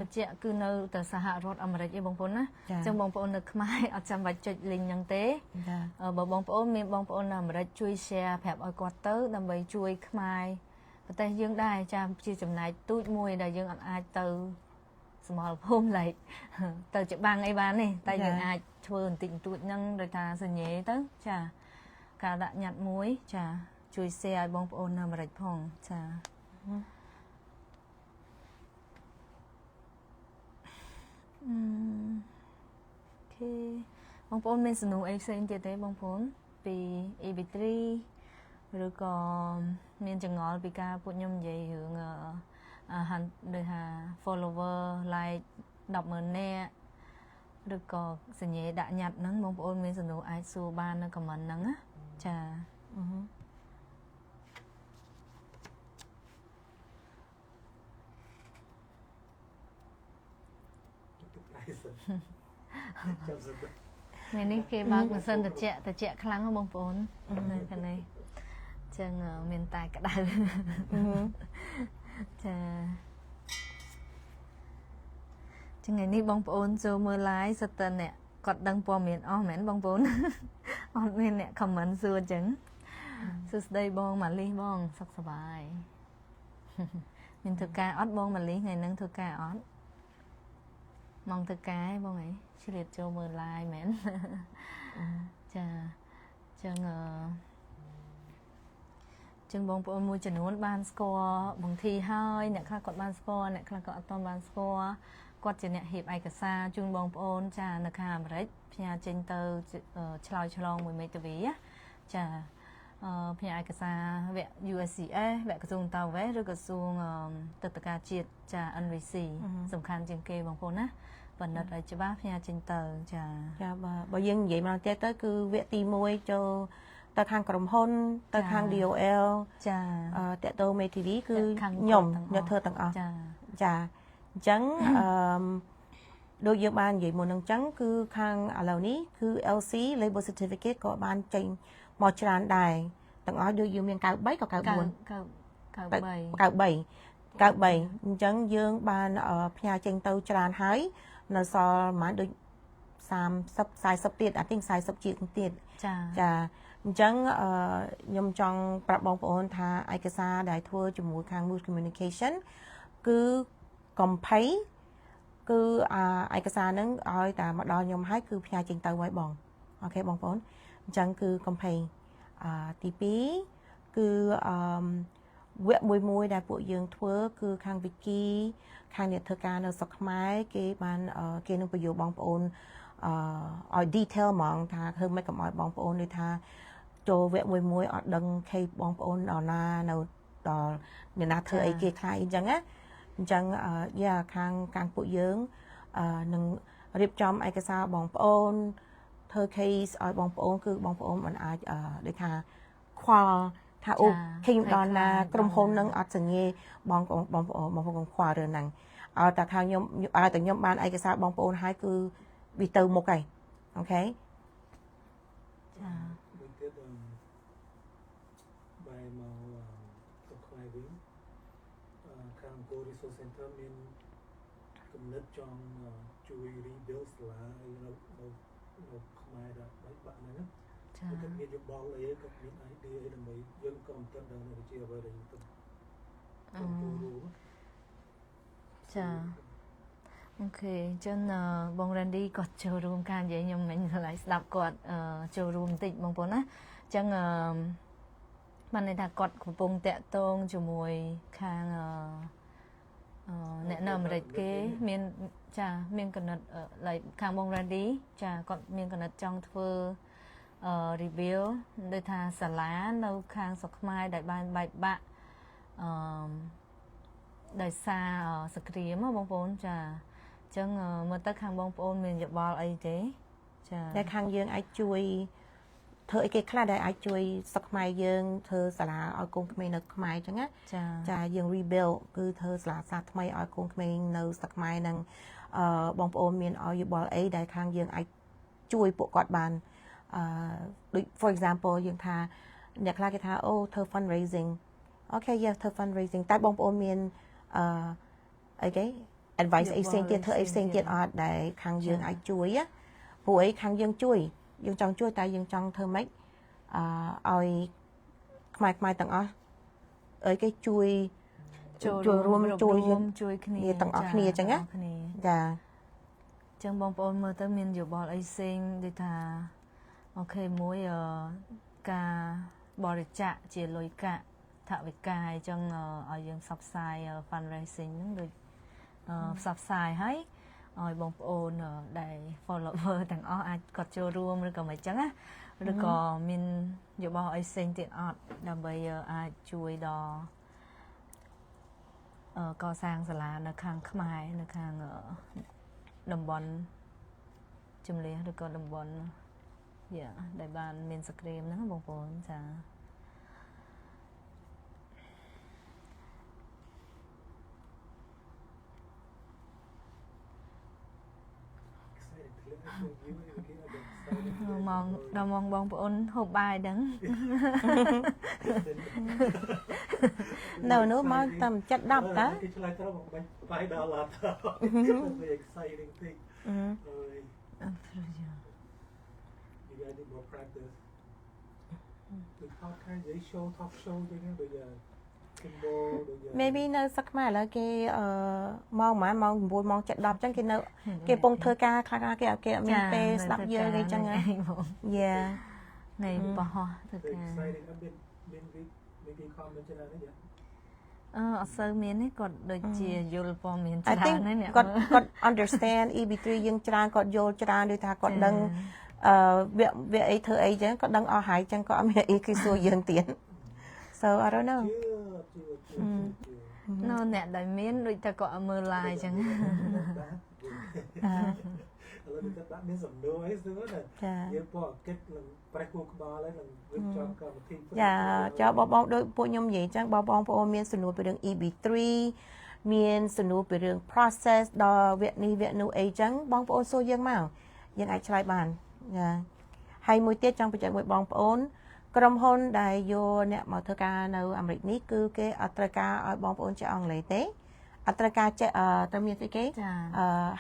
Speaker 1: បញ្ជាក់គឺនៅតែសហរដ្ឋអាមេរិកឯងបងប្អូនណាចឹងបងប្អូននៅខ្មែរអត់ចាំបាច់ចុច link ហ្នឹងទេបើបងប្អូនមានបងប្អូននៅអាមេរិកជួយ share ប្រាប់ឲ្យគាត់ទៅដើម្បីជួយខ្មែរប្រទេសយើងដែរចាជាចំណែកទូចមួយដែលយើងអត់អាចទៅសមរភូមិឡែកទៅច្បាំងអីបានទេតែយើងអាចធ្វើបន្តិចបន្តួចហ្នឹងដោយថាសញ្ញាទៅចាការដាក់ញត្តិមួយចាជួយ share ឲ្យបងប្អូននៅអាមេរិកផងចាអូខេបងប្អូនមានសំណួរអីផ្សេងទៀតទេបងប្អូនពី EB3 ឬក៏មានចង្អល់ពីការពួកខ្ញុំនិយាយរឿងដូចថា follower like 100000 នាក់ឬក៏សញ្ញាដាក់ញត្តិហ្នឹងបងប្អូនមានសំណួរអាចសួរបាននៅ comment ហ្នឹងណាចានេះគេបើកម៉ាស៊ីនត្រជាក់ខ្លាំងបងប្អូននៅខាងនេះចឹងមានតែក្តៅចាចឹងថ្ងៃនេះបងប្អូនចូលមើល live សិតតែអ្នកគាត់ដឹងព័ត៌មានអស់មែនបងប្អូនអត់មានអ្នក comment សួរចឹងសួស្ដីបងម៉ាលីសបងសុខសប្បាយមានធ្វើការអត់បងម៉ាលីសថ្ងៃហ្នឹងធ្វើការអត់ម៉ោងធ្វើការឯងបងអីឆ្លៀតចូលមើល live មែនចាចឹងបងប្អូនមួយចំនួនបានស្គាល់បងធីហើយអ្នកខ្លះគាត់បានស្គាល់អ្នកខ្លះក៏អត់ទាន់បានស្គាល់គាត់ជាអ្នកហៀបឯកសារជូនបងប្អូនចានៅខាងអាមេរិកផ្ញើចេញទៅឆ្លើយឆ្លងមួយមេតាវីចាផ្ញើឯកសារវគ្គ USCS វគ្គក្រសួងតាវេសឬក្រសួងទឹកតការជាតិចា NVC សំខាន់ជាងគេបងប្អូនណាបណ្ឌិតឲ្យច្បាស់ផ្ញើចេញទៅចា
Speaker 2: បើយើងនិយាយមកទៀតទៅគឺវគ្គទី1ចូលទៅខាងក្រុមហ៊ុនទៅខាង DOL
Speaker 1: ចា
Speaker 2: តេតូមេធាវីគឺខ្ញុំអ្នកធ្វើទាំងអស់ចាអញ្ចឹងដូចយើងបាននិយាយមុនហ្នឹងអញ្ចឹងគឺខាងឥឡូវនេះគឺ LC Label Certificate ក៏បានចេញមកច្រើនដែរទាំងអស់ដូចយើងមាន93ក៏94 93អញ្ចឹងយើងបានផ្ញើចេញទៅច្រើនហើយនៅសល់ប្រហែលដូច30 40ទៀតអាទិញ40ជាងទៀតចាអញ្ចឹងខ្ញុំចង់ប្រាប់បងប្អូនថាឯកសារដែលធ្វើជាមួយខាង Mood Communication គឺកំភៃគឺឯកសារហ្នឹងឲ្យតែមកដល់ខ្ញុំហើយគឺផ្ញើចេញទៅហើយបងអូខេបងប្អូនអញ្ចឹងគឺកំភៃទី2គឺវគ្គមួយដែលពួកយើងធ្វើគឺខាង Wiki ខាងអ្នកធ្វើការនៅស្រុកខ្មែរគេបានគេនឹងបញ្យល់បងប្អូនឲ្យ detail ហ្មងថាធ្វើម៉េចកុំឲ្យបងប្អូនដូចថាចូលវគ្គមួយអត់ដឹងខេបងប្អូនដល់ណានៅដល់អ្នកណាធ្វើអីគេខ្លះអីចឹងណាអញ្ចឹងខាងពួកយើងនឹងរៀបចំឯកសារបងប្អូនធ្វើ case ឲ្យបងប្អូនគឺបងប្អូនមិនអាចដូចថាខ្វល់ថាអូខ្ញុំដល់ណាក្រុមហ៊ុននឹងអត់សញ្ញាបងប្អូនខ្វល់រឿងហ្នឹង ឲ្យតែខាងខ្ញុំឲ្យតែខ្ញុំបានឯកសារបងប្អូនហើយគឺវាទៅមុខហើយអូខេ
Speaker 1: ចា
Speaker 3: មួយទៀតបែរមកទៅខ្លាយវិញខាង Go Resource Center មានគំនិតចង់ជួយ rebuild សាលានៅខ្មែរដល់បែបបាក់ហ្នឹងណា
Speaker 1: ចា
Speaker 3: គាត់មានយោបល់អីគាត់មាន idea អីដើម្បីយើងក៏មិនទាន់ដឹងនៅជាអ្វីដែលយើងទៅចូលរួម
Speaker 1: ចាអូខេអញ្ចឹងបង Randy គាត់ចូលរួមការនិយាយខ្ញុំមិញឆ្លៃស្ដាប់គាត់ចូលរួមបន្តិចបងប្អូនណាអញ្ចឹងបានន័យថាគាត់កំពុងតាក់ទងជាមួយខាងអ្នកនៅអាមេរិកគេមានចាមានកណិតខាងបង Randy ចាគាត់មានកណិតចង់ធ្វើ review ដូចថាសាលានៅខាងស្រុកខ្មែរដែលបានបែកបាក់ដោយសារសង្គ្រាមបងប្អូនចាអញ្ចឹងមើលទៅខាងបងប្អូនមានយោបល់អីទេចា
Speaker 2: តែខាងយើងអាចជួយធ្វើអីគេខ្លះដែលអាចជួយស្រុកខ្មែរយើងធ្វើសាលាឲ្យកូនក្មេងនៅខ្មែរអញ្ចឹងណា
Speaker 1: ចា
Speaker 2: ចាយើង rebuild គឺធ្វើសាលាសាថ្មីឲ្យកូនក្មេងនៅស្រុកខ្មែរនឹងបងប្អូនមានឲ្យយោបល់អីដែលខាងយើងអាចជួយពួកគាត់បានដូច for example យើងថាអ្នកខ្លះគេថាអូធ្វើ fundraising អូខេយើងធ្វើ fundraising តែបងប្អូនមានអីគេ advice អីផ្សេងទៀតធ្វើអីផ្សេងទៀតអត់ដែលខាងយើងអាចជួយណាព្រោះអីខាងយើងជួយយើងចង់ជួយតែយើងចង់ធ្វើម៉េចឲ្យខ្មែរទាំងអស់អីគេជួយចូលរួមជួយគ្នាទាំងអស់គ្នាអញ្ចឹងណាចា
Speaker 1: អញ្ចឹងបងប្អូនមើលទៅមានយោបល់អីផ្សេងដូចថាអូខេមួយការបរិច្ចាគជាលុយកាក់ថវិកាអញ្ចឹងឲ្យយើងផ្សព្វផ្សាយ fundraising ហ្នឹងដូចផ្សព្វផ្សាយឲ្យបងប្អូនដែល follower ទាំងអស់អាចគាត់ចូលរួមឬក៏មិនអញ្ចឹងណាឬក៏មានយោបល់អីផ្សេងទៀតអត់ដើម្បីអាចជួយដល់កសាងសាលានៅខាងខ្មែរនៅខាងតំបន់ជំនះឬក៏តំបន់ដែលបានមានសង្គ្រាមហ្នឹងបងប្អូនចា mong đâu mongបងប្អូនហូបបាយដឹង
Speaker 2: នៅនោះមកតែចិត្ត10តា
Speaker 3: គេឆ្លើយត្រូវបងបាញ់បាយដល់ឡាត exciting thing you guys need more practice ដូច podcast និយាយ show talk show ចឹងដូច
Speaker 2: maybe នៅស្រុកខ្មែរឥឡូវគេម៉ោងប្រហែលម៉ោង9ម៉ោង7 10ចឹងគេនៅគេពងធ្វើការខ្លះគេអត់មានពេលស្ដាប់យើងអីចឹងណាយ៉ា
Speaker 1: នៃបោះធ្វើការ
Speaker 3: maybe comment ច្រើនទេ
Speaker 1: អត់សូវមានទេគាត់ដូចជាយល់ព័ត៌មានច្រើនណាស់អ្នក
Speaker 2: គាត់ understand EB3 យើងច្រើនគាត់យល់ច្រើនដូចថាគាត់ដឹងវាអីធ្វើអីចឹងគាត់ដឹងអស់ហើយចឹងគាត់អត់មានអីគេសួរយើងទៀត so I don't know
Speaker 1: នៅអ្នកដែលមានដូចតែគាត់មើល live ចឹង
Speaker 3: ឥឡូវគាត់ដាក់មានសំណួរអីស្ទើរណាយើងពណ៌គិតនឹងប្រេះគូក្បាលហើយនឹងរៀបចំកម្មវិធី
Speaker 2: ចាចូលបងដូចពួកខ្ញុំនិយាយចឹងបងប្អូនមានសំណួរពីរឿង EB3 មានសំណួរពីរឿង process ដល់វគ្គនេះវគ្គនោះអីចឹងបងប្អូនសួរយើងមកយើងអាចឆ្លើយបានចាហើយមួយទៀតចង់បញ្ជាក់មួយបងប្អូនក្រុមហ៊ុនដែលយកអ្នកមកធ្វើការនៅអាមេរិកនេះគឺគេអត់ត្រូវការឲ្យបងប្អូនចេះអង់គ្លេសទេអត់ត្រូវការចេះត្រូវមានស្អីគេ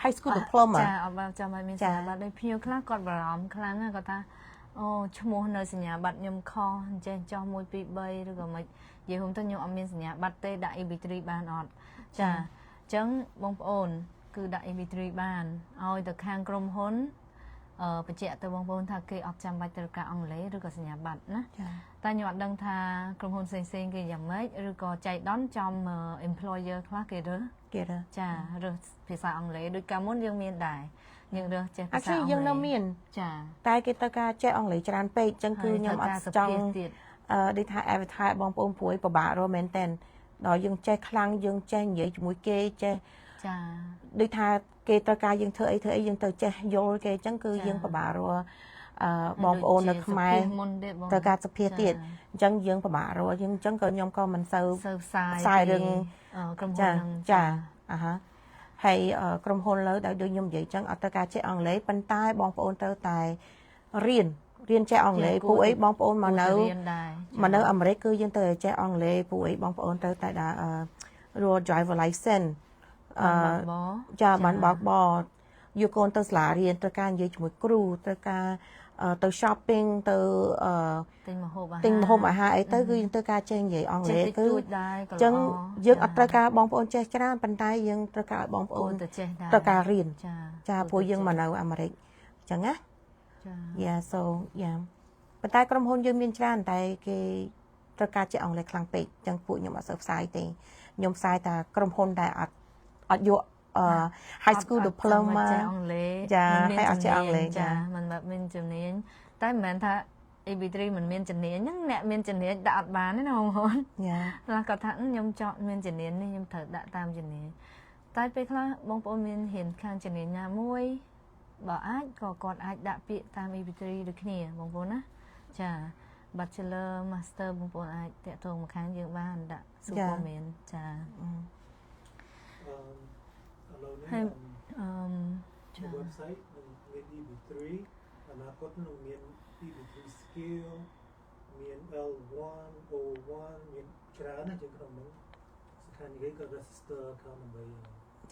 Speaker 2: high school diploma
Speaker 1: ចាអត់បានចាំឲ្យមានសញ្ញាបត្រដូចភ្ញៀវខ្លះគាត់បារម្ភខ្លាំងណាស់គាត់ថាអូឈ្មោះនៅសញ្ញាបត្រខ្ញុំខុសអញ្ចឹងចោះ1 2 3ឬក៏មិននិយាយទៅខ្ញុំអត់មានសញ្ញាបត្រទេដាក់ EB3 បានអត់ចាអញ្ចឹងបងប្អូនគឺដាក់ EB3 បានឲ្យទៅខាងក្រុមហ៊ុនបញ្ជាក់ទៅបងប្អូនថាគេអត់ចាំបាច់ត្រូវការអង់គ្លេសឬក៏សញ្ញាបត្រណាតែខ្ញុំអត់ដឹងថាក្រុមហ៊ុនផ្សេងៗគេយ៉ាងម៉េចឬក៏ចៃដន្យចំ employer ខ្លះគេរើសចារើសភាសាអង់គ្លេសដូចកាលមុនយើងមានដែរយើងរើសចេះភាសាអង់គ្លេស
Speaker 2: យើងនៅមាន
Speaker 1: ចា
Speaker 2: តែគេត្រូវការចេះអង់គ្លេសច្រើនពេកអញ្ចឹងគឺខ្ញុំអត់ចង់ដូចថា advertise បងប្អូនព្រួយពិបាករមែនតើដល់យើងចេះខ្លាំងយើងចេះនិយាយជាមួយគេចេះ
Speaker 1: ចា
Speaker 2: ដូចថាគេត្រូវការយើងធ្វើអីយើងទៅចេះយល់គេអញ្ចឹងគឺយើងពិបាករកបងប្អូននៅខ្មែរត្រូវការសភាទៀតអញ្ចឹងយើងពិបាករកយើងអញ្ចឹងក៏ខ្ញុំក៏មិនសូវ
Speaker 1: ផ្សាយរឿង
Speaker 2: ក្រុមហ៊ុនហ្នឹងចា ហើយក្រុមហ៊ុនលើដែលដូចខ្ញុំនិយាយចឹងអត់ត្រូវការចេះអង់គ្លេសប៉ុន្តែបងប្អូនត្រូវតែរៀនចេះអង់គ្លេសពួកអីបងប្អូនមកនៅអាមេរិកគឺយើងត្រូវចេះអង់គ្លេសពួកអីបងប្អូនត្រូវតែដាក់រក driver license ចាបានបើកបរយកកូនទៅសាលារៀនត្រូវការនិយាយជាមួយគ្រូត្រូវការទៅ shopping ទៅ
Speaker 1: ទិញម្ហូប
Speaker 2: អាហារអីទៅគឺយើងត្រូវការចេះនិយាយអង់គ្លេសគឺអញ្ចឹងយើងអត់ត្រូវការបងប្អូនចេះច្រើនប៉ុន្តែយើងត្រូវការឲ្យបងប្អូនត្រូវការរៀនចាព្រោះយើងមកនៅអាមេរិកអញ្ចឹងណាYeah so yeah ប៉ុន្តែក្រុមហ៊ុនយើងមានច្រើនតែគេត្រូវការចេះអង់គ្លេសខ្លាំងពេកអញ្ចឹងពួកខ្ញុំអត់សូវផ្សាយទេខ្ញុំផ្សាយតែក្រុមហ៊ុនដែលអត់យក high school diploma
Speaker 1: ចេះអង់គ្លេស
Speaker 2: ចាហើយអត់ចេះអង់គ្លេសចា
Speaker 1: มันแบบមានជំនាញតែមិនមែនថា AB3 មិនមានជំនាញហ្នឹងអ្នកមានជំនាញដាក់អត់បានទេណាបងប្អូនខ្លះគាត់ថាខ្ញុំចង់មានជំនាញនេះខ្ញុំត្រូវដាក់តាមជំនាញតែពេលខ្លះបងប្អូនមានហ៊ានខាងជំនាញណាមួយបើអាចក៏គាត់អាចដាក់ពាក្យតាម AB3 ដូចគ្នាបងប្អូនណាចា Bachelor Master បងប្អូនអាចតាក់ទងមកខាងយើងបានដាក់ Superman ចា
Speaker 3: ហើយwebsite មាន EB3 អនាគតនឹងមាន EB3 skill មាន L1 O1 មានច្រើនណាស់ជាងក្នុងនោះស្ថានភាពក៏ register ខាងដើម្បី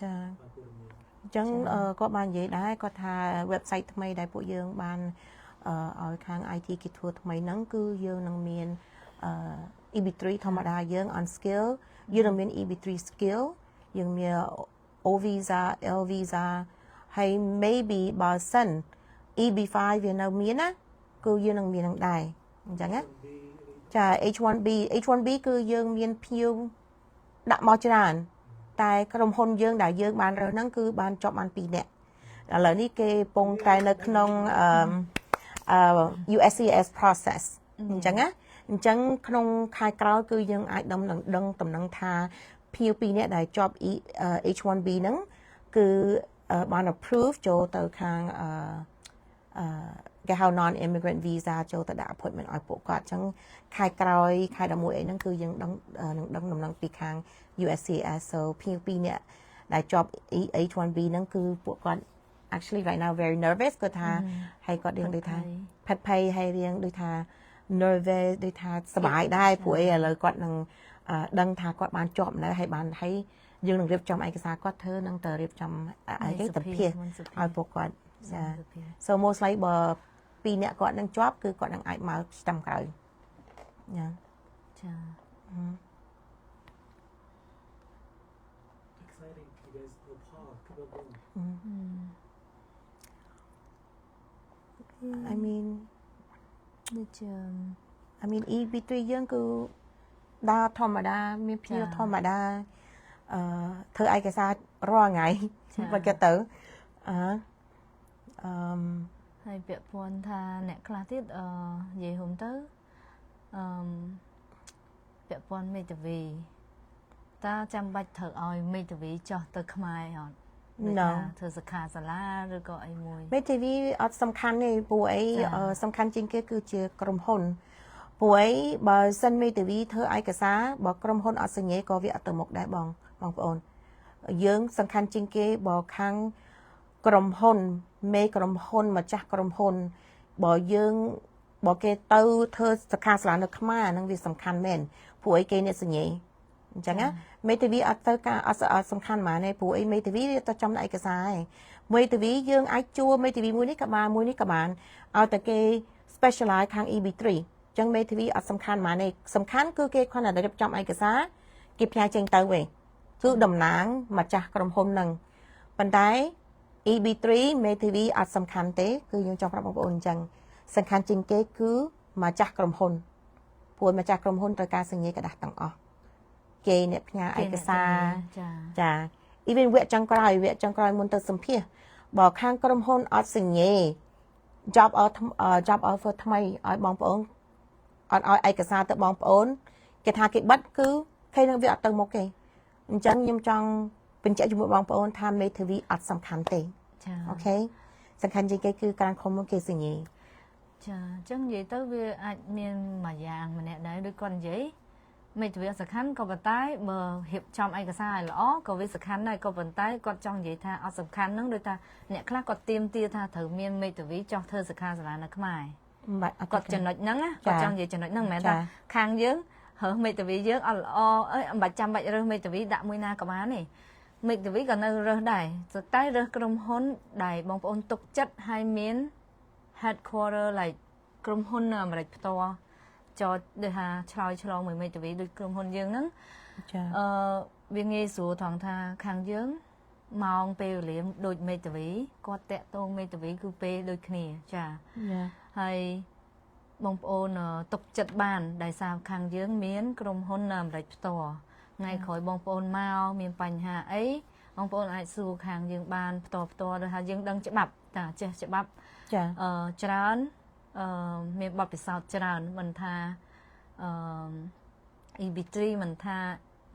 Speaker 2: ចាអញ្ចឹងគាត់បាននិយាយដែរគាត់ថា website ថ្មីដែលពួកយើងបានឲ្យខាង IT គេធ្វើថ្មីហ្នឹងគឺយើងនឹងមាន EB3 ធម្មតាយើង on skill យើងនឹងមាន EB3 skill យើងមាន O visa L visa ហើយ maybe បើសិន EB5 វានៅមានណាគឺយើងនឹងមាននឹងដែរអញ្ចឹងណាចា H1B គឺយើងមានភៀវដាក់មកច្រើនតែក្រុមហ៊ុនយើងដែលយើងបានរើសហ្នឹងគឺបានជាប់បាន2នាក់ឥឡូវនេះគេពងតែនៅក្នុងUSCIS process អញ្ចឹងណាអញ្ចឹងក្នុងខែក្រោយគឺយើងអាចដឹងតំណែងថាភៀវ2នាក់ដែលជាប់ H1B ហ្នឹងគឺបាន approve ចូលទៅខាងគេហៅ non immigrant visa ចូលទៅដាក់ appointment ឲ្យពួកគាត់អញ្ចឹងខែក្រោយខែ11អីហ្នឹងគឺយើងនឹងដឹងដំណឹងពីខាង USCIS so ភៀវ2នាក់ដែលជាប់ H1B ហ្នឹងគឺពួកគាត់ actually right now very nervous គាត់ថាហើយគាត់រៀងដូចថាផិតភ័យហើយរៀងដូចថា nervous ដូចថាសប្បាយដែរព្រោះអីឥឡូវគាត់នឹងដឹងថាគាត់បានជាប់នៅហើយយើងនឹងរៀបចំឯកសារគាត់ធ្វើនឹងទៅរៀបចំឯកសារភាពឲ្យពួកគាត់ចា so most likely បើ2នាក់គាត់នឹងជាប់គឺគាត់នឹងអាចមកឆ្នាំក្រោយចា
Speaker 1: ចា
Speaker 3: exciting you guys go park
Speaker 2: I mean
Speaker 1: ដូចជា
Speaker 2: EB3 យើងគឺដើរធម្មតាមានភៀវធម្មតាធ្វើឯកសាររាល់ថ្ងៃបើគេទៅ
Speaker 1: ហើយពាក់ព័ន្ធថាអ្នកខ្លះទៀតនិយាយហុំទៅពាក់ព័ន្ធមេធាវីតើចាំបាច់ត្រូវឲ្យមេធាវីចោះទៅខ្មែរអត់ធ្វើសិក្ខាសាលាឬក៏អីមួយ
Speaker 2: មេធាវីអត់សំខាន់ទេព្រោះអីសំខាន់ជាងគេគឺជាក្រុមហ៊ុនព្រោះអីបើសិនមេធាវីធ្វើឯកសារបើក្រុមហ៊ុនអត់សញ្ញេក៏វាអត់ទៅមុខដែរបងប្អូនយើងសំខាន់ជាងគេបើខាងក្រុមហ៊ុនមេក្រុមហ៊ុនម្ចាស់ក្រុមហ៊ុនបើគេទៅធ្វើសិក្ខាសាលានៅខ្មែរហ្នឹងវាសំខាន់មែនព្រោះអីគេអ្នកសញ្ញេអញ្ចឹងណាមេធាវីអត់ទៅការអត់សំខាន់ហ្មងទេព្រោះអីមេធាវីវាទៅចំឯកសារឯងមេធាវីយើងអាចជួមេធាវីមួយនេះក៏បានមួយនេះក៏បានឲ្យតែគេ specialize ខាង EB3 អញ្ចឹងមេធាវីអត់សំខាន់ហ្មងទេសំខាន់គឺគេគ្រាន់តែរៀបចំឯកសារគេផ្ញើចេញទៅវិញគឺតំណាងម្ចាស់ក្រុមហ៊ុនហ្នឹងប៉ុន្តែ EB3 មេធាវីអត់សំខាន់ទេគឺយើងចង់ប្រាប់បងប្អូនអញ្ចឹងសំខាន់ជាងគេគឺម្ចាស់ក្រុមហ៊ុនព្រោះម្ចាស់ក្រុមហ៊ុនត្រូវការសញ្ញេក្តាស់ទាំងអស់គេអ្នកផ្ញើឯកសារចា even វគ្គចុងក្រោយមុនទៅសម្ភាសបើខាងក្រុមហ៊ុនអត់សញ្ញេ job offer ថ្មីឲ្យបងប្អូនអត់ឲ្យឯកសារទៅបងប្អូនគេថាគេបិទគឺគេនឹងវាអត់ទៅមុខទេអញ្ចឹងខ្ញុំចង់បញ្ជាក់ជាមួយបងប្អូនថាមេធាវីអត់សំខាន់ទេ
Speaker 1: ចា
Speaker 2: អូខេសំខាន់ជាងគេគឺការខំមកគេសញ្ញេ
Speaker 1: ចាអញ្ចឹងនិយាយទៅវាអាចមានមួយយ៉ាងម្នាក់ដែរដូចគាត់និយាយ មេធាវីអត់សំខាន់ក៏ប៉ុន្តែបើរៀបចំឯកសារឲ្យល្អក៏វាសំខាន់ដែរក៏ប៉ុន្តែគាត់ចង់និយាយថាអត់សំខាន់ហ្នឹងដូចថាអ្នកខ្លះគាត់ទៀមទាថាត្រូវមានមេធាវីចោះធ្វើសិក្ខាសាលានៅខ្មែរ គាត់ចំណុចហ្នឹងណាគាត់ចង់និយាយចំណុចហ្នឹងមិនមែនថាខាងយើងរើសមេធាវីយើងអត់ល្អអើយមិនបាច់ចាំបាច់រើសមេធាវីដាក់មួយណាក៏បានទេមេធាវីក៏នៅរើសដែរតែរើសក្រុមហ៊ុនដែលបងប្អូនទុកចិត្តឲ្យមាន headquarter like ក្រុមហ៊ុននៅអាមេរិកផ្ទាល់ចតដូចថាឆ្លើយឆ្លងមួយមេធាវីដូចក្រុមហ៊ុនយើងហ្នឹងវាងាយស្រួលថងថាខាងយើងម៉ោងពេលវេលាដូចមេធាវីគាត់តាក់ទងមេធាវីគឺពេលដូចគ្នាចាហើយបងប្អូនទុកចិត្តបានដោយសារខាងយើងមានក្រុមហ៊ុននៅអាមេរិកផ្ទាល់ថ្ងៃក្រោយបងប្អូនមកមានបញ្ហាអីបងប្អូនអាចសួរខាងយើងបានផ្ទាល់ដោយថាយើងដឹងច្បាប់តាចេះច្បាប់ច្រើនមានបទពិសោធន៍ច្រើនមិនថាEB3 មិនថា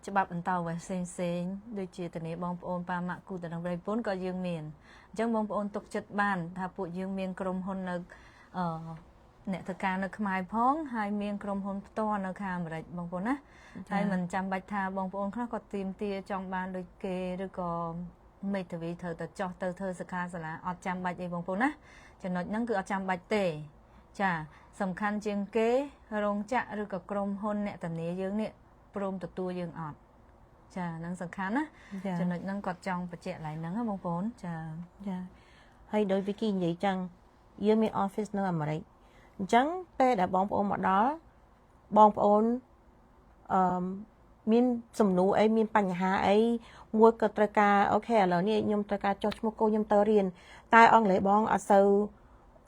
Speaker 1: ច្បាប់បន្តវេសផ្សេងដូចជាធានាបងប្អូនប៉ាម៉ាក់គូតំណងប្រៃពន្ធក៏យើងមានអញ្ចឹងបងប្អូនទុកចិត្តបានថាពួកយើងមានក្រុមហ៊ុននៅអ្នកធ្វើការនៅខ្មែរផងហើយមានក្រុមហ៊ុនផ្ទាល់នៅខាងអាមេរិកបងប្អូនណាហើយមិនចាំបាច់ថាបងប្អូនខ្លះគាត់ទៀមទាចង់បានដូចគេឬក៏មេធាវីត្រូវតែចោះទៅធ្វើសិក្ខាសាលាអត់ចាំបាច់អីបងប្អូនណាចំណុចហ្នឹងគឺអត់ចាំបាច់ទេចាសំខាន់ជាងគេរោងចក្រឬក៏ក្រុមហ៊ុនអ្នកធានាយើងនេះព្រមទទួលយើងអត់ចាហ្នឹងសំខាន់ណាចំណុចហ្នឹងគាត់ចង់បញ្ជាក់ឡើងហ្នឹងណាបងប្អូនចា
Speaker 2: ហើយដោយវិគីនិយាយចឹងយើងមាន office នៅអាមេរិកអញ្ចឹងពេលដែលបងប្អូនមកដល់បងប្អូនមានសំណួរអីមានបញ្ហាអីមួយក៏ត្រូវការអូខេឥឡូវនេះខ្ញុំត្រូវការចុះឈ្មោះកូនខ្ញុំទៅរៀនតែអង់គ្លេសបងអត់សូវ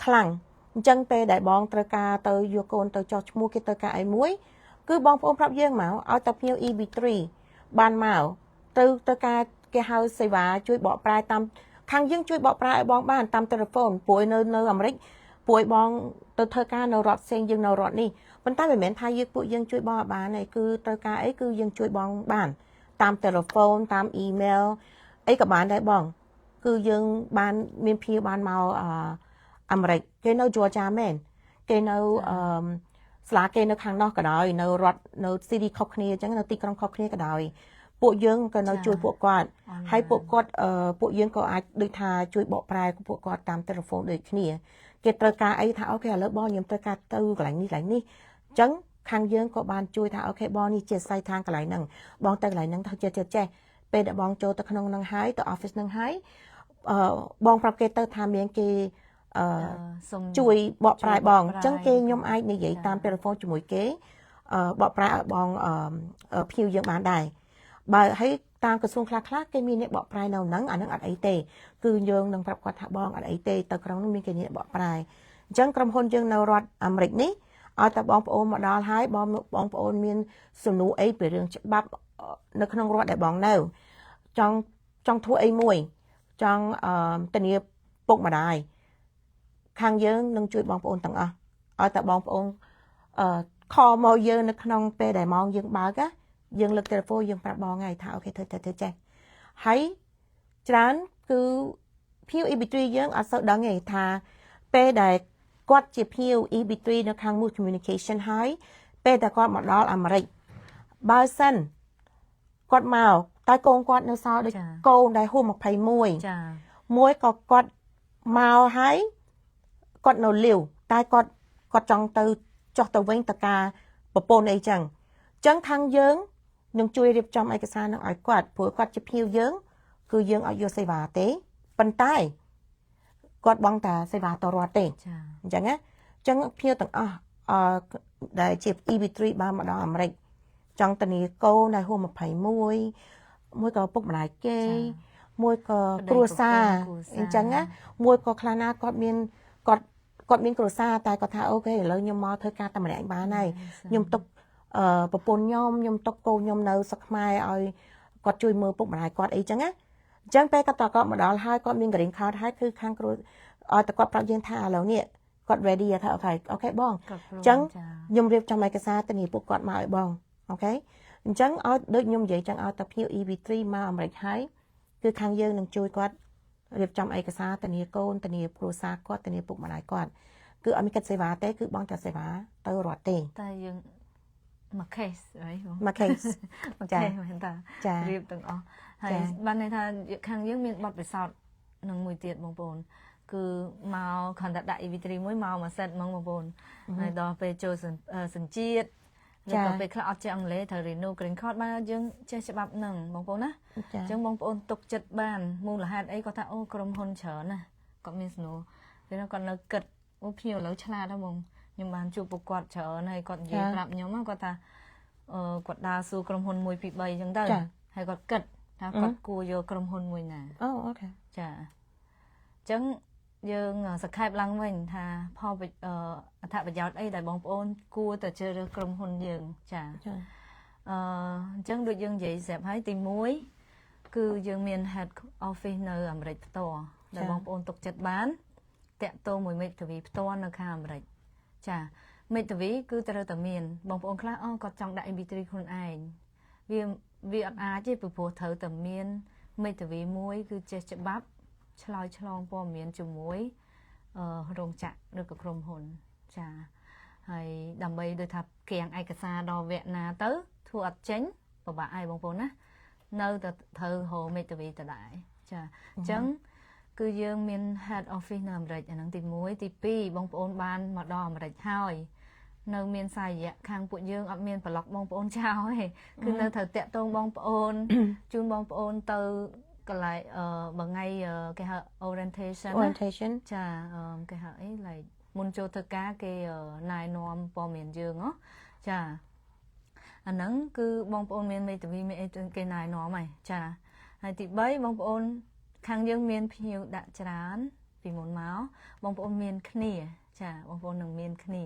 Speaker 2: ខ្លាំងអញ្ចឹងពេលដែលបងត្រូវការទៅយកកូនទៅចុះឈ្មោះគេត្រូវការអីមួយគឺបងប្អូនប្រាប់យើងមកឲ្យតែភ្ញៀវ EB3 បានមកត្រូវការគេហៅសេវាជួយបកប្រែតាមខាងយើងជួយបកប្រែឲ្យបងបានតាមទូរស័ព្ទព្រោះនៅអាមេរិកពួកឲ្យបងទៅធ្វើការនៅរដ្ឋផ្សេងយើងនៅរដ្ឋនេះប៉ុន្តែមិនមែនថាពួកយើងជួយបងបានទេគឺត្រូវការអីគឺយើងជួយបងបានតាមទូរស័ព្ទតាមអ៊ីមែលអីក៏បានដែរបងគឺយើងបានមានភៀវបានមកអាមេរិកគេនៅ Georgia មែនគេនៅស្លាគេនៅខាងនោះក៏ដោយនៅរដ្ឋនៅ city ខុសគ្នាអញ្ចឹងនៅទីក្រុងខុសគ្នាក៏ដោយពួកយើងក៏នៅជួយពួកគាត់ហើយពួកគាត់ពួកយើងក៏អាចដូចថាជួយបកប្រែពួកគាត់តាមទូរស័ព្ទដូចគ្នាគេត្រូវការអីថាអូខេឥឡូវបងខ្ញុំត្រូវការទៅកន្លែងនេះអញ្ចឹងខាងយើងក៏បានជួយថាអូខេបងនេះជាសាយທາງកន្លែងហ្នឹងបងទៅកន្លែងហ្នឹងទៅចេះពេលដែលបងចូលទៅក្នុងហ្នឹងហើយទៅ office ហ្នឹងហើយបងប្រាប់គេទៅថាមានគេជួយបកប្រែបងអញ្ចឹងគេខ្ញុំអាចនិយាយតាមទូរស័ព្ទជាមួយគេបកប្រែឲ្យបងភៀវយើងបានដែរបើហើយតាមក្រសួងខ្លះគេមានអ្នកបកប្រែនៅហ្នឹងអាហ្នឹងអត់អីទេគឺយើងនឹងប្រាប់គាត់ថាបងអត់អីទេទៅក្រុងនោះមានគេអ្នកបកប្រែអញ្ចឹងក្រុមហ៊ុនយើងនៅរដ្ឋអាមេរិកនេះឲ្យតែបងប្អូនមកដល់ហើយបងប្អូនមានសំណួរអីពីរឿងច្បាប់នៅក្នុងរដ្ឋដែលបងនៅចង់ធ្វើអីមួយចង់ធានាពុកម្ដាយខាងយើងនឹងជួយបងប្អូនទាំងអស់ឲ្យតែបងប្អូនខលមកយើងនៅក្នុងពេលដែលម៉ោងយើងបើកយើងលើកទូរស័ព្ទយើងប្រាប់បងហើយថាអូខេធ្វើចេះហើយច្រើនគឺភៀវ EB3 យើងអត់សូវដឹងទេថាពេលដែលគាត់ជាភៀវ EB3 នៅខាង Mood Communication ហើយពេលដែលគាត់មកដល់អាមេរិកបើសិនគាត់មកតែកូនគាត់នៅសល់ដូចកូនដែលហួស21ចាមួយក៏គាត់មកហើយគាត់នៅលាវតែគាត់ចង់ទៅចុះទៅវិញតការប្រពន្ធអីចឹងខាងយើងនឹងជួយរៀបចំឯកសារនឹងឲ្យគាត់ព្រោះគាត់ជាភៀវយើងគឺយើងអត់យកសេវាទេប៉ុន្តែគាត់បង់តាសេវាតរដ្ឋទេអញ្ចឹងណាអញ្ចឹងភៀវទាំងអស់ដែលជា EB3 បានមកដល់អាមេរិកចង់ធានាកូនដែលហួស21មួយក៏ពុកម្ដាយគេមួយក៏គ្រួសារអញ្ចឹងណាមួយក៏ខ្លះណាគាត់មានគ្រួសារតែគាត់ថាអូខេឥឡូវខ្ញុំមកធ្វើការតែម្នាក់បានហើយខ្ញុំទុកប្រពន្ធខ្ញុំទុកកូនខ្ញុំនៅស្រុកខ្មែរឲ្យគាត់ជួយមើលពុកម្ដាយគាត់អីចឹងណាអញ្ចឹងពេលគាត់មកដល់ហើយគាត់មាន green card ហើយគឺខាងគ្រូឲ្យតែគាត់ប្រាប់យើងថាឥឡូវនេះគាត់ ready ថាអូខេបងអញ្ចឹងខ្ញុំរៀបចំឯកសារទៅនេះពួកគាត់មកឲ្យបងអូខេអញ្ចឹងឲ្យដូចខ្ញុំនិយាយចឹងឲ្យតែភ្ញៀវ EB3 មកអាមេរិកហើយគឺខាងយើងនឹងជួយគាត់រៀបចំឯកសារធានាកូនធានាគ្រួសារគាត់ធានាពុកម្ដាយគាត់គឺអត់មានកិច្ចសេវាទេគឺបងតែសេវាទៅរដ្ឋទេ
Speaker 1: តែយើង មួយ case ហើយបង
Speaker 2: មួយ case
Speaker 1: មួយ
Speaker 2: ចា
Speaker 1: case មែនតា
Speaker 2: ចា
Speaker 1: រៀបទាំងអស់ហើយ
Speaker 2: ចា
Speaker 1: បានន័យថាខាងយើងមានបទពិសោធន៍នឹងមួយទៀតបងប្អូនគឺមកគ្រាន់តែដាក់ EV3 មួយមកសេតហ្មងបងប្អូនហើយដល់ពេលចូលសញ្ជាតិឬក៏ពេលខ្លះអត់ចេះអង់គ្លេសត្រូវ renew green card បានយើងចេះច្បាប់ហ្នឹងបងប្អូនណា
Speaker 2: ចា
Speaker 1: អញ្ចឹងបងប្អូនទុកចិត្តបានមូលហេតុអីគាត់ថាអូក្រុមហ៊ុនច្រើនណាគាត់មានសំណួរពេលនោះគាត់នៅគិតអូភ្ញៀវឥឡូវឆ្លាតហើយបងខ្ញុំបានជួបពួកគាត់ច្រើនហើយគាត់និយាយប្រាប់ខ្ញុំគាត់ថាគាត់ដើរសួរក្រុមហ៊ុន1 2 3អញ្ចឹងទៅហើយគាត់គិតថាគាត់គួរយកក្រុមហ៊ុនមួយណា
Speaker 2: អូអូខេ
Speaker 1: ចាអញ្ចឹងយើងសង្ខេបឡើងវិញថាផលអត្ថប្រយោជន៍អីដែលបងប្អូនគួរតែជ្រើសរើសក្រុមហ៊ុនយើងចា
Speaker 2: ចា
Speaker 1: អញ្ចឹងដូចយើងនិយាយស្រាប់ហើយទី1គឺយើងមាន head office នៅអាមេរិកផ្ទាល់ដែលបងប្អូនទុកចិត្តបានតាក់ទងមួយមេធាវីផ្ទាល់នៅខាងអាមេរិកចាមេធាវីគឺត្រូវតែមានបងប្អូនខ្លះគាត់ចង់ដាក់ MP3 ខ្លួនឯងវាអត់អាចទេព្រោះត្រូវតែមានមេធាវីមួយគឺចេះច្បាប់ឆ្លើយឆ្លងព័ត៌មានជាមួយរោងចក្រឬក៏ក្រុមហ៊ុនចាហើយដើម្បីដូចថាកៀងឯកសារដល់វគ្គណាទៅធ្វើអត់ចេញពិបាកឯងបងប្អូនណានៅតែត្រូវរកមេធាវីដដែលចាអញ្ចឹងគឺយើងមាន head office នៅអាមេរិកអាហ្នឹងទី1ទី2បងប្អូនបានមកដល់អាមេរិកហើយនៅមានសាយៈខាងពួកយើងអត់មានប្លុកបងប្អូនចោលទេគឺនៅត្រូវតាក់ទងបងប្អូនជូនបងប្អូនទៅកន្លែងមួយថ្ងៃគេហៅ orientation ចាគេហៅអី like មុនចូលធ្វើការគេណែនាំព័ត៌មានយើងហ៎ចាអាហ្នឹងគឺបងប្អូនមានមេធាវីមានអីគេណែនាំហើយចាហើយទី3បងប្អូនខាងយើងមានភ្ញៀវដាក់ច្រើនពីមុនមកបងប្អូនមានគ្នាចាបងប្អូននឹងមានគ្នា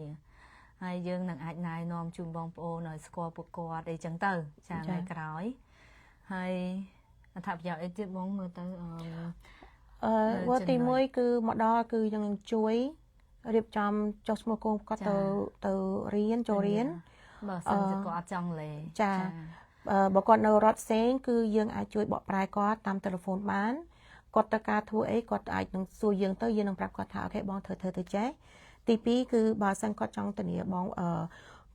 Speaker 1: ហើយយើងនឹងអាចណែនាំជូនបងប្អូនឲ្យស្គាល់ពួកគាត់អីចឹងទៅចាថ្ងៃក្រោយហើយអត្ថប្រយោជន៍អីទៀតបងមើលទៅ
Speaker 2: វត្តទី1គឺមកដល់គឺយើងនឹងជួយរៀបចំចុះឈ្មោះកូនគាត់ទៅរៀនចូលរៀន
Speaker 1: បើសិនជាគាត់អត់ចង់លេ
Speaker 2: ចាបើគាត់នៅរដ្ឋផ្សេងគឺយើងអាចជួយបកប្រែគាត់តាមទូរស័ព្ទបានគាត់ត្រូវការធ្វើអីគាត់អាចនឹងសួរយើងទៅយើងនឹងប្រាប់គាត់ថាអូខេបងធ្វើទៅចេះទី2គឺបើសិនគាត់ចង់ធានាបង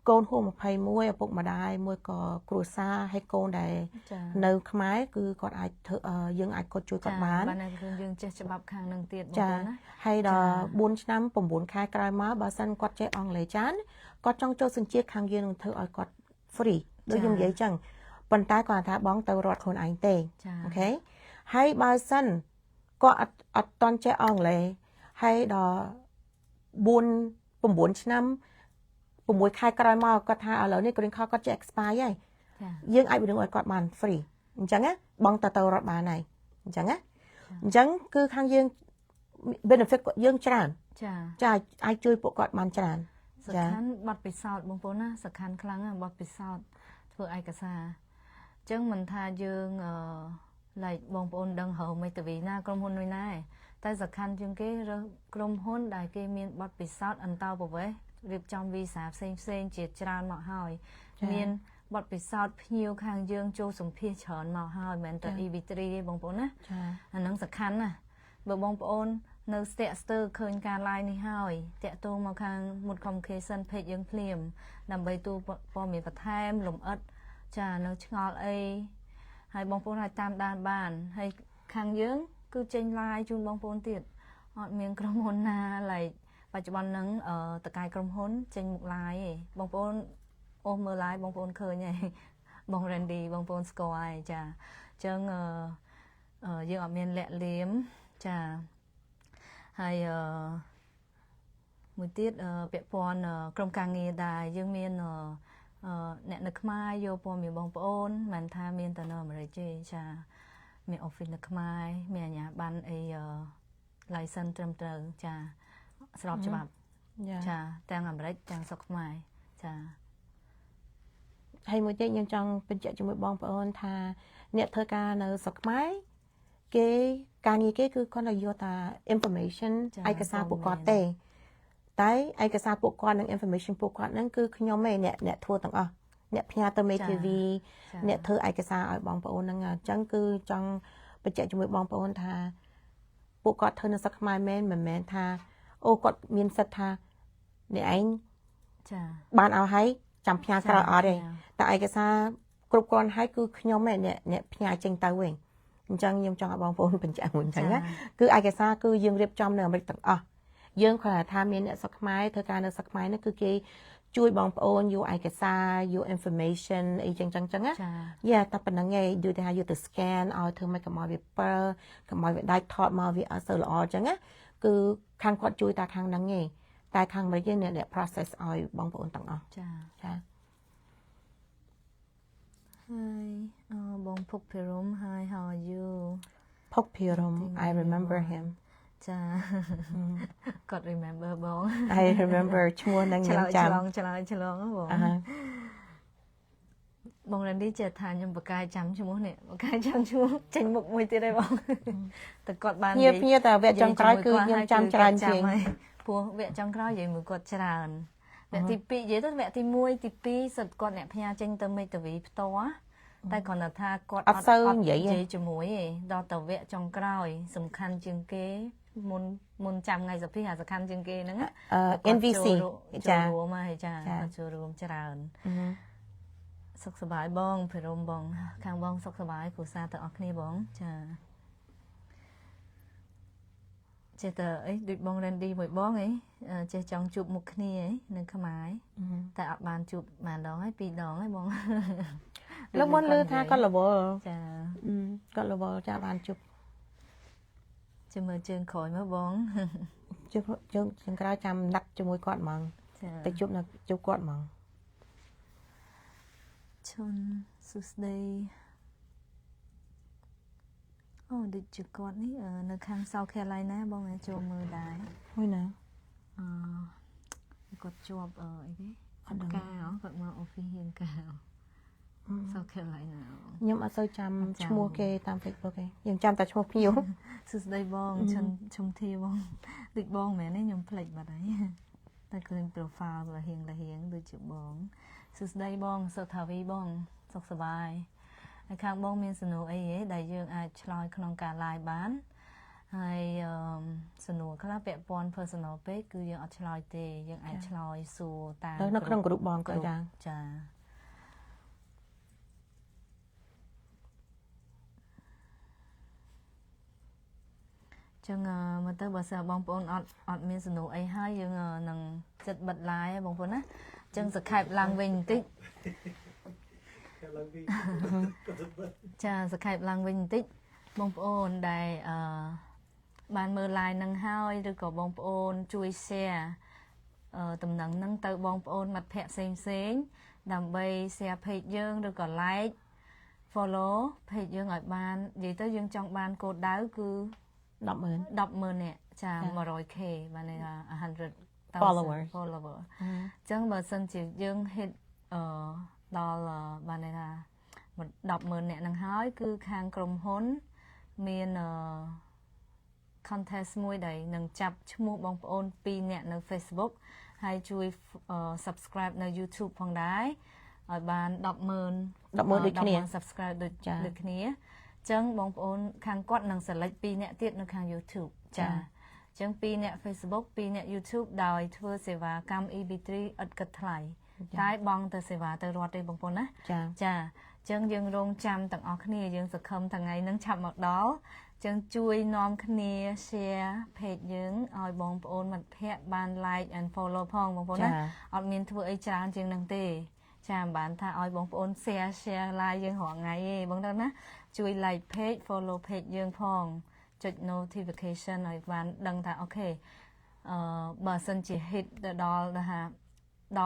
Speaker 2: កូនហួស21ឪពុកម្ដាយមួយក៏គ្រួសារហើយកូនដែលនៅខ្មែរគឺគាត់អាចធ្វើយើងអាចគាត់ជួយគាត់បាន
Speaker 1: បានគឺយើងចេះច្បាប់ខាងនឹងទៀតបងប្អូនណា
Speaker 2: ហើយដល់4ឆ្នាំ9ខែក្រោយមកបើសិនគាត់ចេះអង់គ្លេសចានគាត់ចង់ចូលសញ្ជាតិខាងយើងនឹងធ្វើឲ្យគាត់ free ដូចខ្ញុំនិយាយចឹងប៉ុន្តែគាត់ថាបងទៅរត់ខ្លួនឯងទេអូខេហើយបើសិនគាត់អត់តន់ចេះអង់គ្លេសហើយដល់9ឆ្នាំ6ខែក្រោយមកគាត់ថាឥឡូវនេះ green card គាត់ចេះ expire ហើយយើងអាចបញ្ជូនឲ្យគាត់បាន free អញ្ចឹងណាបងទៅរត់បានហើយអញ្ចឹងណាអញ្ចឹងគឺខាងយើង benefit យើងច្រើនចាអាចជួយពួកគាត់បានច្រើន
Speaker 1: សំខាន់បទពិសោធន៍បងប្អូនណាសំខាន់ខ្លាំងណាស់បទពិសោធន៍ធ្វើឯកសារអញ្ចឹងមិនថាយើងlike បងប្អូនដឹងរកមេធាវីណាក្រុមហ៊ុនមួយណាតែសំខាន់ជាងគេរើសក្រុមហ៊ុនដែលគេមានបទពិសោធន៍អន្តោប្រវេសន៍រៀបចំវីសាផ្សេងជាច្រើនមកហើយមានបទពិសោធន៍ភ្ញៀវខាងយើងចូលសម្ភាសច្រើនមកហើយមិនមែនតែ EV3 ទេបងប្អូនណាអាហ្នឹងសំខាន់ណាស់បើបងប្អូននៅស្ទាក់ស្ទើរឃើញការ live នេះហើយតាក់ទងមកខាង Mood Communication page យើងភ្លាមដើម្បីទូព័ត៌មានបន្ថែមលម្អិតចានៅឆ្ងល់អីហើយបងប្អូនអាចតាមដានបានហើយខាងយើងគឺចេញ live ជូនបងប្អូនទៀតអត់មានក្រុមហ៊ុនណា like បច្ចុប្បន្នហ្នឹងតកែក្រុមហ៊ុនចេញមុខ live ឯងបងប្អូនអូសមើល live បងប្អូនឃើញហើយបង Randy បងប្អូនស្គាល់ហើយចាអញ្ចឹងយើងអត់មានលាក់លៀមចាហើយមួយទៀតពាក់ព័ន្ធក្រុមការងារដែរយើងមានអ្នកនៅខ្មែរយកព័ត៌មានបងប្អូនមិនថាមានតែនៅអាមេរិកទេចាមាន office នៅខ្មែរមានអាជ្ញាប័ណ្ណអីlicense ត្រឹមត្រូវចាស្របច្បាប់ចាទាំងអាមេរិកទាំងស្រុកខ្មែរចា
Speaker 2: ហើយមួយទៀតខ្ញុំចង់បញ្ជាក់ជាមួយបងប្អូនថាអ្នកធ្វើការនៅស្រុកខ្មែរគេការងារគេគឺគាត់យកតា information ឯកសារពួកគាត់ទេតែឯកសារពួកគាត់និង information ពួកគាត់ហ្នឹងគឺខ្ញុំឯងអ្នកធ្វើទាំងអស់អ្នកផ្ញើទៅមេធាវីអ្នកធ្វើឯកសារឲ្យបងប្អូនហ្នឹងអញ្ចឹងគឺចង់បញ្ជាក់ជាមួយបងប្អូនថាពួកគាត់ធ្វើនៅស្រុកខ្មែរមិនមែនថាអូគាត់មានសិទ្ធថាអ្នកឯង
Speaker 1: ចា
Speaker 2: បានឲ្យហើយ ចាំផ្ញើក្រោយអត់ទេតែឯកសារគ្រប់គ្រាន់ហើយគឺខ្ញុំឯអ្នកផ្ញើចេញទៅវិញអញ្ចឹងខ្ញុំចង់ឲ្យបងប្អូនបញ្ជាក់មួយអញ្ចឹងណាគឺឯកសារគឺយើងរៀបចំនៅអាមេរិកទាំងអស់យើងគ្រាន់តែថាមានអ្នកស្រុកខ្មែរធ្វើការនៅស្រុកខ្មែរនោះគឺគេជួយបងប្អូនយកឯកសារយក information អីចឹងណាយ៉ាតែប៉ុណ្្នឹងឯងដូចថាយកទៅ scan ឲ្យធ្វើម៉េចកុំឲ្យវាពិលកុំឲ្យវាដាច់ថតមកវាអត់សូវល្អចឹងណាគឺខាងគាត់ជួយតែខាងហ្នឹងឯងតែខាងអាមេរិកយើងអ្នក process ឲ្យបងប្អូនទាំងអស់ចា
Speaker 1: Hi បងភុកភិរម Hi how are you
Speaker 2: ភុកភិរម I remember him
Speaker 1: ចាគាត់ remember បង
Speaker 2: I remember ឈ្មោះហ្នឹងខ្ញុំចាំ
Speaker 1: ឆ្លងបងបងរ៉ាន់ឌីចេះថាខ្ញុំបកកាយចាំឈ្មោះនេះបកកាយចាំឈ្មោះចេញមុខមួយទៀតឯងបងតែគាត់បាន
Speaker 2: ភ្ញាតែវគ្គចុងក្រោយគឺខ្ញុំចាំច្រើនជាង
Speaker 1: ព្រោះវគ្គចុងក្រោយនិយាយមួយគាត់ច្រើនវគ្គទី2និយាយទៅវគ្គទី1ទី2សិតគាត់អ្នកផ្ញើចេញទៅមេតាវីផ្ទាល់តែគ្រាន់តែថាគាត់
Speaker 2: អត់សូវនិយាយ
Speaker 1: ជាមួយទេដល់ទៅវគ្គចុងក្រោយសំខាន់ជាងគេមុនចាំថ្ងៃសុភាសំខាន់ជាងគេហ្នឹង
Speaker 2: NVC
Speaker 1: ចាចូលរួមហើយចាចូលរួមច្រើនសុខសប្បាយបងភិរមបងខាងបងសុខសប្បាយគ្រួសារទាំងអស់គ្នាបងចាចេះតែអីដូចបងរ៉ាន់ឌីមួយបងអីចេះចង់ជួបមុខគ្នាអីនៅខ្មែរតែអត់បានជួបបានដងហើយ2ដងហើយបង
Speaker 2: លើមុនលើថាគាត់រវល់
Speaker 1: ចា
Speaker 2: គាត់រវល់ចាបានជួប
Speaker 1: ចាំមើលជើងក្រោយមើលបង
Speaker 2: ជួបជើងក្រោយចាំដាក់ជាមួយគាត់ហ្មងទៅជួបគាត់ហ្មង
Speaker 1: ឈុនសួស្ដីអូដូចជាគាត់នេះនៅខាង South Carolina បងចូលមើលដែរ
Speaker 2: មួយណា
Speaker 1: គាត់ជាប់អីគេអត់កាគាត់មក office ហ៊ានកា South Carolina
Speaker 2: ខ្ញុំអត់សូវចាំឈ្មោះគេតាម Facebook ទេខ្ញុំចាំតែឈ្មោះភ្ញៀវ
Speaker 1: សួស្ដីបងឈុំធាបងដូចបងមែនទេខ្ញុំភ្លេចបាត់ហើយតែឃើញ profile លហៀងដូចជាបងសួស្ដីបងសុថាវីបងសុខសប្បាយហើយខាងបងមានសំណួរអីហ៎ដែលយើងអាចឆ្លើយក្នុងការ live បានហើយសំណួរខ្លះពាក់ព័ន្ធ personal ពេកគឺយើងអត់ឆ្លើយទេយើងអាចឆ្លើយសួរតាម
Speaker 2: នៅក្នុង group បងក៏
Speaker 1: ចាចឹងមើលទៅបើសិនបងប្អូនអត់មានសំណួរអីហើយយើងនឹងចិត្តបិទ live បងប្អូនណាចឹងសខេបឡើងវិញបន្តិចចាសខេបឡើងវិញបន្តិចបងប្អូនដែលបានមើល live នឹងហើយឬក៏បងប្អូនជួយ share តំណែងហ្នឹងទៅបងប្អូនមិត្តភ័ក្តិផ្សេងដើម្បី share page យើងឬក៏ like follow page យើងឲ្យបាននិយាយទៅយើងចង់បានគោលដៅគឺ100000នាក់ចា 100k បានន័យថា100,000
Speaker 2: follower
Speaker 1: អញ្ចឹងបើសិនជាយើង hit ដល់បានន័យថា100000នាក់នឹងហើយគឺខាងក្រុមហ៊ុនមាន contest មួយដែលនឹងចាប់ឈ្មោះបងប្អូន2នាក់នៅ Facebook ហើយជួយ subscribe នៅ YouTube ផងដែរឲ្យបាន100000
Speaker 2: ដូចគ្នា
Speaker 1: subscribe ដូចគ្នាអញ្ចឹងបងប្អូនខាងគាត់នឹង select 2នាក់ទៀតនៅខាង YouTube ចាអញ្ចឹង2នាក់ Facebook 2នាក់ YouTube ដោយធ្វើសេវាកម្ម EB3 ឥតគិតថ្លៃតែបងទៅសេវាទៅរត់ទេបងប្អូនណាចាអញ្ចឹងយើងរងចាំទាំងអស់គ្នាយើងសង្ឃឹមថ្ងៃហ្នឹងឆាប់មកដល់ចឹងជួយនាំគ្នា share page យើងឲ្យបងប្អូនមិត្តភ័ក្តិបាន like and follow ផងបងប្អូនណាអត់មានធ្វើអីច្រើនជាងហ្នឹងទេចាមិនបានថាឲ្យបងប្អូន share like យើងរាល់ថ្ងៃទេបងប្អូនណាជួយ like page follow page យើងផងចុច notification ឲ្យបានដឹងថាអូខេបើសិនជា hit ទៅដ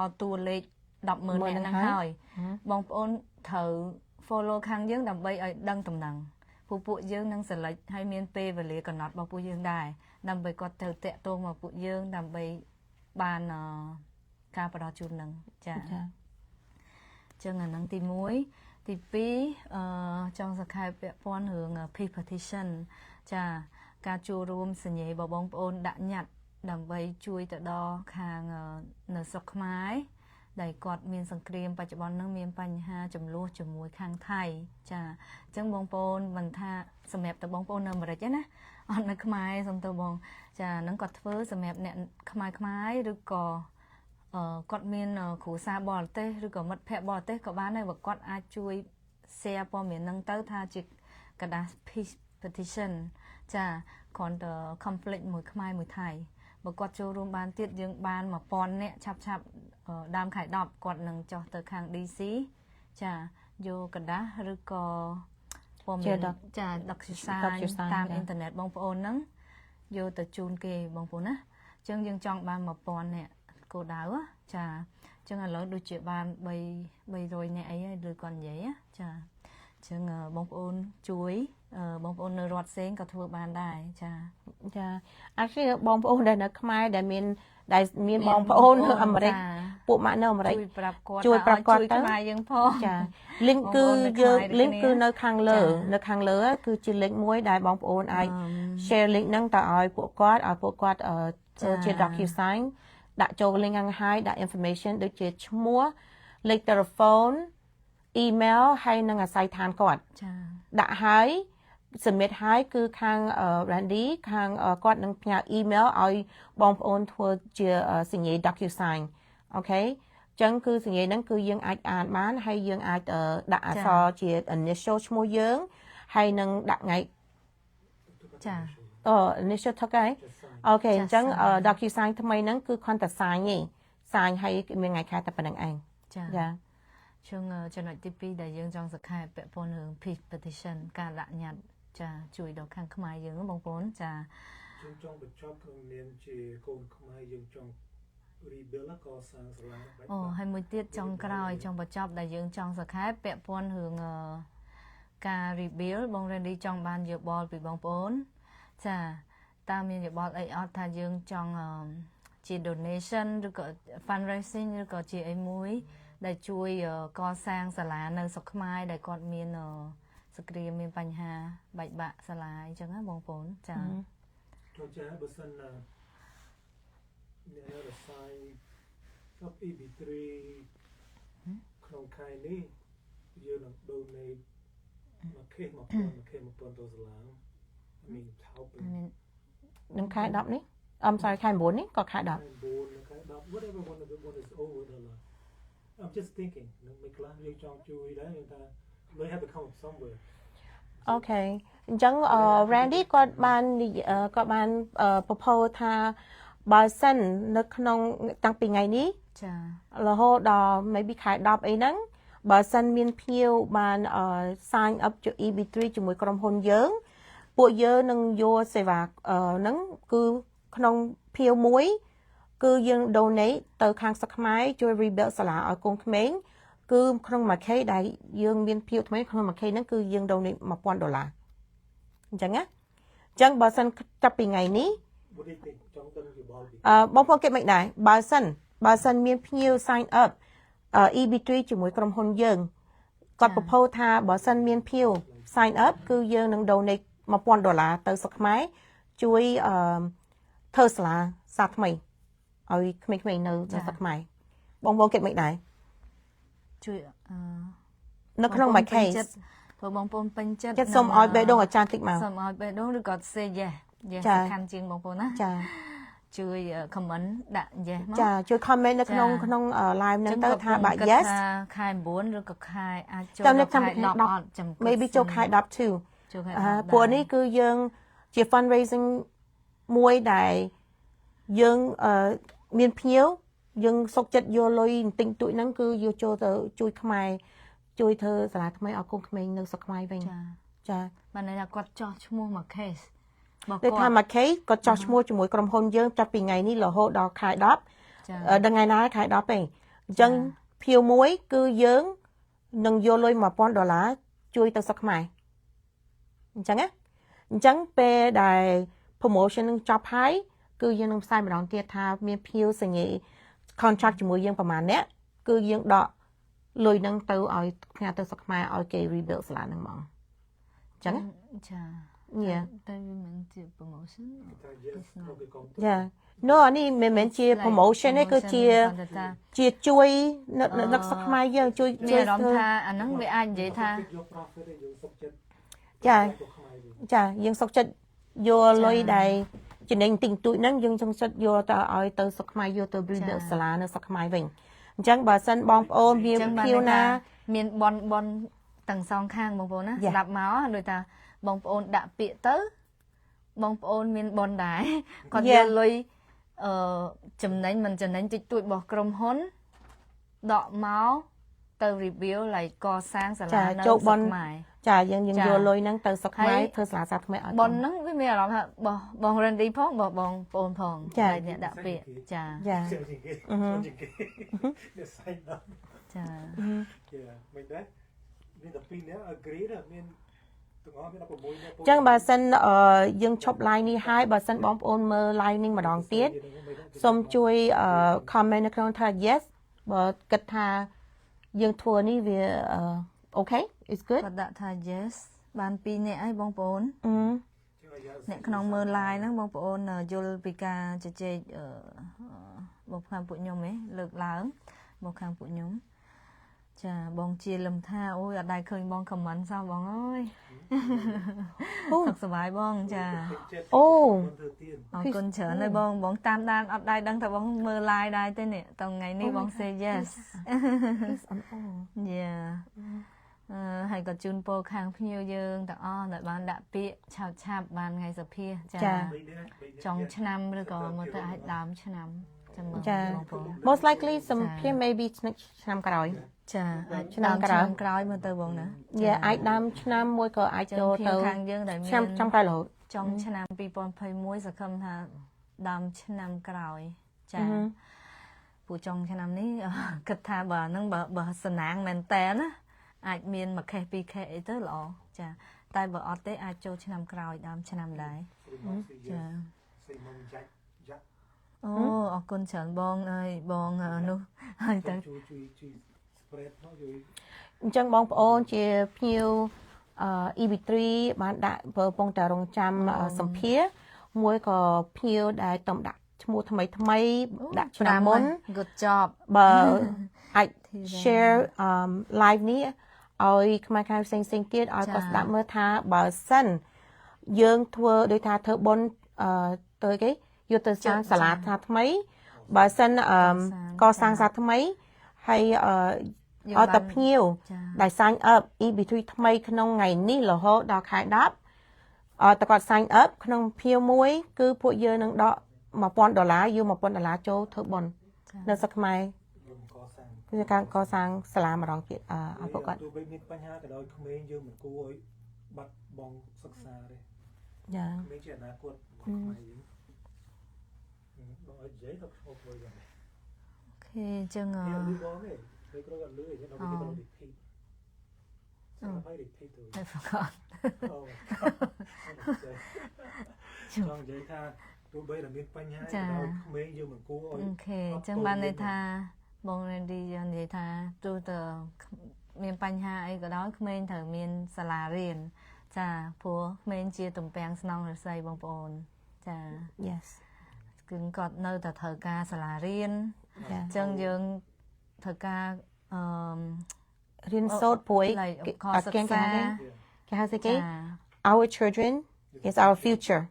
Speaker 1: ល់តួលេខ100000នាក់ហ្នឹងហើយបងប្អូនត្រូវ follow ខាងយើងដើម្បីឲ្យដឹងតំណែងពួកយើងនឹង select ឲ្យមានពេលវេលាកំណត់របស់ពួកយើងដែរដើម្បីគាត់ទៅតាក់ទងមកពួកយើងដើម្បីបានការផ្ដល់ជូននឹងចាចឹងអាហ្នឹងទី1ទី2ចង់សង្ខេបពាក់ព័ន្ធរឿង peace petition ចាការចូលរួមសញ្ញាបងប្អូនដាក់ញត្តិដើម្បីជួយទៅដល់ខាងនៅស្រុកខ្មែរដែលគាត់មានសង្គ្រាមបច្ចុប្បន្នហ្នឹងមានបញ្ហាចំនួនជាមួយខាងថៃចាអញ្ចឹងបងប្អូនមិនថាសម្រាប់តែបងប្អូននៅអាមេរិកទេណាអត់នៅខ្មែរសុំទៅបងចាហ្នឹងគាត់ធ្វើសម្រាប់អ្នកខ្មែរឬក៏ គាត់មានគ្រូសាបរទេសឬក៏មិត្តភ័ក្តិបរទេសក៏បានដែរបើគាត់អាចជួយ share ព័ត៌មានហ្នឹងទៅថាជាกระดาษ peace petition ចាគ្រាន់តែ conflict មួយខ្មែរមួយថៃបើគាត់ចូលរួមបានទៀតយើងបាន 1000 នាក់ឆាប់ដើមខែ10គាត់នឹងចុះទៅខាង DC ចាយកกระดาษឬក៏ព័ត៌មានចា docusign តាមអ៊ីនធឺណិតបងប្អូនហ្នឹងយកទៅជូនគេបងប្អូនណាអញ្ចឹងយើងចង់បាន 1000 នាក់គោលដៅចាអញ្ចឹងឥឡូវដូចជាបាន300នាក់អីហើយឬគាត់និយាយចាអញ្ចឹងបងប្អូនជួយបងប្អូននៅរដ្ឋផ្សេងក៏ធ្វើបានដែរចា
Speaker 2: ចាអាចជាបងប្អូនដែលនៅខ្មែរដែលមានបងប្អូននៅអាមេរិកពួកម៉ាក់នៅអាមេរិកជួយប្រាប់គាត់ទៅ
Speaker 1: ខ្មែរយើងផង
Speaker 2: ចា link គឺយើង link គឺនៅខាងលើគឺជា link មួយដែលបងប្អូនអាច share link ហ្នឹងទៅឲ្យពួកគាត់ជា DocuSign ដាក់ចូល link ហ្នឹងហើយដាក់ information ដូចជាឈ្មោះលេខ telephone email ហើយនិងអាស័យដ្ឋានគាត់
Speaker 1: ចា
Speaker 2: ដាក់ហើយ submit ហើយគឺខាង Randy ខាងគាត់នឹងផ្ញើ email ឲ្យបងប្អូនធ្វើជាសញ្ញា DocuSign អូខេចឹងគឺសញ្ញាហ្នឹងគឺយើងអាចអានបានហើយយើងអាចដាក់អក្សរជា initial ឈ្មោះយើងហើយនឹងដាក់ថ្ងៃ
Speaker 1: ចា
Speaker 2: initial ថឹកហើយអូខេអញ្ចឹង DocuSign ថ្មីហ្នឹងគឺគ្រាន់តែ sign ទេ sign ហើយមានថ្ងៃខែតែប៉ុណ្្នឹងឯង
Speaker 1: ចាជើងចំណុចទី2ដែលយើងចង់សង្ខេបពាក់ព័ន្ធនឹង peace petition ការដាក់ញត្តិចាជួយដល់ខាងខ្មែរយើងបងប្អូនចា
Speaker 3: យើងចង់បញ្ចប់ក្នុងនាមជាកូនខ្មែរយើងចង់ rebuild កសាងសាលា
Speaker 1: ហើយមួយទៀតចុងក្រោយចង់បញ្ចប់ដែលយើងចង់សង្ខេបពាក់ព័ន្ធរឿងការ rebuild បង Randy ចង់បានយោបល់ពីបងប្អូនចាតើមានយោបល់អីអត់ថាយើងចង់ជា donation ឬក៏ fundraising ឬក៏ជាអីមួយដែលជួយកសាងសាលានៅស្រុកខ្មែរដែលគាត់មានសក្តិមានបញ្ហាបែកបាក់សាលាអញ្ចឹងណាបងប្អូនចា
Speaker 3: ចូលចាបើសិនអ្នករសាយ top EB3 ក្នុងខែនេះយើងនឹង donate មកខេ1000ទៅសាលា មានថោក
Speaker 2: នឹងខែ10នេះ I'm sorry ខែ9នេះក៏ខែ10
Speaker 3: whatever one of the one is over the I'm just thinking នឹងមិនខ្លះយើងចង់ជួយដែរថា they have to come from somewhere
Speaker 2: Okay អញ្ចឹង Randy គាត់បាន propose ថាបើសិននៅក្នុងតាំងពីថ្ងៃនេះ
Speaker 1: ចា
Speaker 2: រហូតដល់ maybe ខែ10អីហ្នឹងបើសិនមានភ្ញៀវបាន sign up ជា EB3 ជាមួយក្រុមហ៊ុនយើងពួកយើងនឹងយកសេវាហ្នឹងគឺក្នុងភ្ញៀវមួយគឺយើង donate ទៅខាងស្រុកខ្មែរជួយ rebuild សាលាឲ្យកូនក្មេងគឺក្នុងមួយខែដែលយើងមានភ្ញៀវថ្មីក្នុងមួយខែហ្នឹងគឺយើង donate $1000 អញ្ចឹងណាអញ្ចឹងបើសិនចាប់ពីថ្ងៃនេះបងប្អូនគេមិនដែរបើសិនមានភ្ញៀវ sign up EB3 ជាមួយក្រុមហ៊ុនយើងគាត់ propose ថាបើសិនមានភ្ញៀវ sign up គឺយើងនឹង donate $1000 ទៅស្រុកខ្មែរជួយធ្វើសាលាសាថ្មីឲ្យក្មេងៗនៅស្រុកខ្មែរបងប្អូនគេមិនដែរ
Speaker 1: ជួយ
Speaker 2: នៅក្នុង my case
Speaker 1: ព្រោះបងប្អូនពេញចិត្ត
Speaker 2: ចិត្តសូមឲ្យបេះដូងអាចារ្យតិចមក
Speaker 1: សូមឲ្យបេះដូងឬក៏ say yes សំខាន់ជាងបងប្អូនណា
Speaker 2: ចា
Speaker 1: ជួយ comment ដាក់ yes មក
Speaker 2: ចាជួយ comment នៅក្នុង live ហ្នឹងទៅថាបើ yes
Speaker 1: ខែ9ឬក៏ខែអាចចូលដល់ខែ10អត់ចំពោះ
Speaker 2: maybe ចូលខែ10 too ព្រោះនេះគឺយើងជា fundraising មួយដែលយើងមានភ្ញៀវយើងសុខចិត្តយកលុយបន្តិចតួចហ្នឹងគឺយកចូលទៅជួយខ្មែរជួយធ្វើសាលាថ្មីឲ្យកូនក្មេងនៅស្រុកខ្មែរវិញចា
Speaker 1: បានន័យថាគាត់ចោះឈ្មោះមួយ case
Speaker 2: បើថាមួយ case គាត់ចោះឈ្មោះជាមួយក្រុមហ៊ុនយើងចាប់ពីថ្ងៃនេះរហូតដល់ខែ10ដល់ថ្ងៃណាខែ10ទេអញ្ចឹងភៀវមួយគឺយើងនឹងយកលុយ$1000ជួយទៅស្រុកខ្មែរអញ្ចឹងណាអញ្ចឹងពេលដែល promotion នឹងចប់ហើយគឺយើងនឹងផ្សាយម្ដងទៀតថាមានភៀវសញ្ញា contract ជាមួយយើងប្រហែលអ្នកគឺយើងដកលុយនឹងទៅឲ្យផ្ញើទៅស្រុកខ្មែរឲ្យគេ rebuild សាលានឹងហ្មងអញ្ចឹង
Speaker 1: ចាតែវាមិនជា promotion
Speaker 2: ចាno នេះមិនមែនជា promotion ទេគឺជាជួយនៅស្រុកខ្មែរយើងជួយ
Speaker 1: អារម្មណ៍ថាអាហ្នឹងវាអាចនិយាយថា
Speaker 2: ចាយើងសុខចិត្តយកលុយដែល ចំណេញទិញទូចហ្នឹងយើងចង់ចិត្តយកទៅឲ្យទៅសុខខ្មែរយកទៅ build សាលានៅសុខខ្មែរវិញអញ្ចឹងបើសិនបងប្អូនវាភៀវណា
Speaker 1: មានបនទាំងសងខាងបងប្អូនណាស្ដាប់មកដូចថាបងប្អូនដាក់ពាក្យទៅបងប្អូនមានបនដែរគាត់យកលុយចំណេញមិនចំណេញតិចតួចរបស់ក្រុមហ៊ុនដកមកទៅ review ហើយកសាងសាលានៅសុខខ្មែរ
Speaker 2: ចាយើងយកលុយហ្នឹងទៅសុខខ្មែរធ្វើសាលាសាថ្មីឲ្យ
Speaker 1: បនហ្នឹងវាមានអារម្មណ៍ថាបង Randy ផងបងប្អូនផងហើយអ្នកដាក់ពាក្យចា
Speaker 2: ចា
Speaker 3: ជាងគេជាងគេនេះសៃដល់
Speaker 1: ចា
Speaker 3: មិនដែរមានតែពីរនាក់ agree ដែរមានទាំងអស់មាន16នាក់
Speaker 2: អញ្ចឹងបើសិនយើងឈប់ line នេះហើយបើសិនបងប្អូនមើល line នេះម្ដងទៀតសូមជួយ comment នៅក្នុងថា yes បើគិតថាយើងធ្វើនេះវា okay it's good
Speaker 1: គាត់ដាក់ថា yes បាន2នាក់ហើយបងប្អូន អ្នកក្នុងមើល live ហ្នឹងបងប្អូនយល់ពីការជជែកបងខាងពួកខ្ញុំហ៎លើកឡើងបងខាងពួកខ្ញុំចាបងជាលំថាអូយអត់ដែរឃើញបង comment សោះបងអើយសុខសប្បាយបងចាអរគុណច្រើនហើយបងតាមដានអត់ដែរដឹងថាបងមើល live ដែរទេនេះតថ្ងៃនេះបង say yes យ៉ាហើយក៏ជូនពរខាងភ្ញៀវយើងទាំងអស់ដែលបានដាក់ពាក្យឆាប់បានថ្ងៃសុភាចាចុងឆ្នាំឬក៏មកទៅអាចដើមឆ្នាំចាំមើលបងប្អូន
Speaker 2: most likely សម្ភារ maybe ឆ្នាំក្រោយ
Speaker 1: ចាអាចឆ្នាំក្រោយមកទៅបងណា
Speaker 2: អាចដើមឆ្នាំមួយក៏អាចចូលទៅ
Speaker 1: ខាងយើងដែលមាន
Speaker 2: ឆ្នាំក្រោយរហូត
Speaker 1: ចុងឆ្នាំ2021សង្ឃឹមថាដើមឆ្នាំក្រោយចាពូចុងឆ្នាំនេះគិតថាបើហ្នឹងបើសំណាងមែនតើណាអាចមានមួយខេសពីរខេសអីទៅល្អចាតែបើអត់ទេអាចចូលឆ្នាំក្រោយដើមឆ្នាំដែរចាអូអរគុណច្រើនបងអើយបងនោះហើយទៅ
Speaker 2: អញ្ចឹងបងប្អូនជាភ្ញៀវEB3 បានដាក់បើពងតារងចាំសម្ភារមួយក៏ភ្ញៀវដែលតំដាក់ឈ្មោះថ្មីដាក់ឆ្នាំមុន
Speaker 1: good job
Speaker 2: បើអាច share live នេះឲ្យខ្មែរផ្សេងទៀតឲ្យគាត់ស្ដាប់មើលថាបើសិនយើងធ្វើដោយថាធ្វើបុណ្យទៅគេយកទៅសាងសាលាថ្មីបើសិនកសាងសាលាថ្មីហើយឲ្យតែភ្ញៀវដែល sign up EB3 ថ្មីក្នុងថ្ងៃនេះរហូតដល់ខែ10ឲ្យតែគាត់ sign up ក្នុងភ្ញៀវមួយគឺពួកយើងនឹងដក$1000យក$1000ចូលធ្វើបុណ្យនៅស្រុកខ្មែរគឺការកសាងសាលាម្ដងទៀតឲ្យពួកគាត់
Speaker 3: ទោះបីមានបញ្ហាក៏ដោយក្មេងយើងមិនគួរឲ្យបាត់បង់សិក្សាទេ
Speaker 2: ចា
Speaker 3: ក្មេងជាអនាគតខ្មែរយើងបងឲ្យនិយាយទៅឈប់មួយយ៉ាង
Speaker 1: អូខេអញ្ចឹង
Speaker 3: បងទេពេលគ្រូអត់លឺអញ្ចឹងដល់គេទៅ repeat ហើយ repeat ទៅ
Speaker 1: I forgot
Speaker 3: ចង់និយាយថាទោះបីតែមានបញ្ហាក៏ដោយក្មេងយើងមិនគួរឲ្យ
Speaker 1: អូខេអញ្ចឹងបានន័យថាបង Randy យើងនិយាយថាទោះទៅមានបញ្ហាអីក៏ដោយក្មេងត្រូវមានសាលារៀនចាព្រោះក្មេងជាទំពាំងស្នងរស្មីបងប្អូនចា
Speaker 2: yes
Speaker 1: គឺគាត់នៅតែត្រូវការសាលារៀនអញ្ចឹងយើងត្រូវការ
Speaker 2: រៀនសូត្រព្រួយគេហៅស្អីគេ our children is our future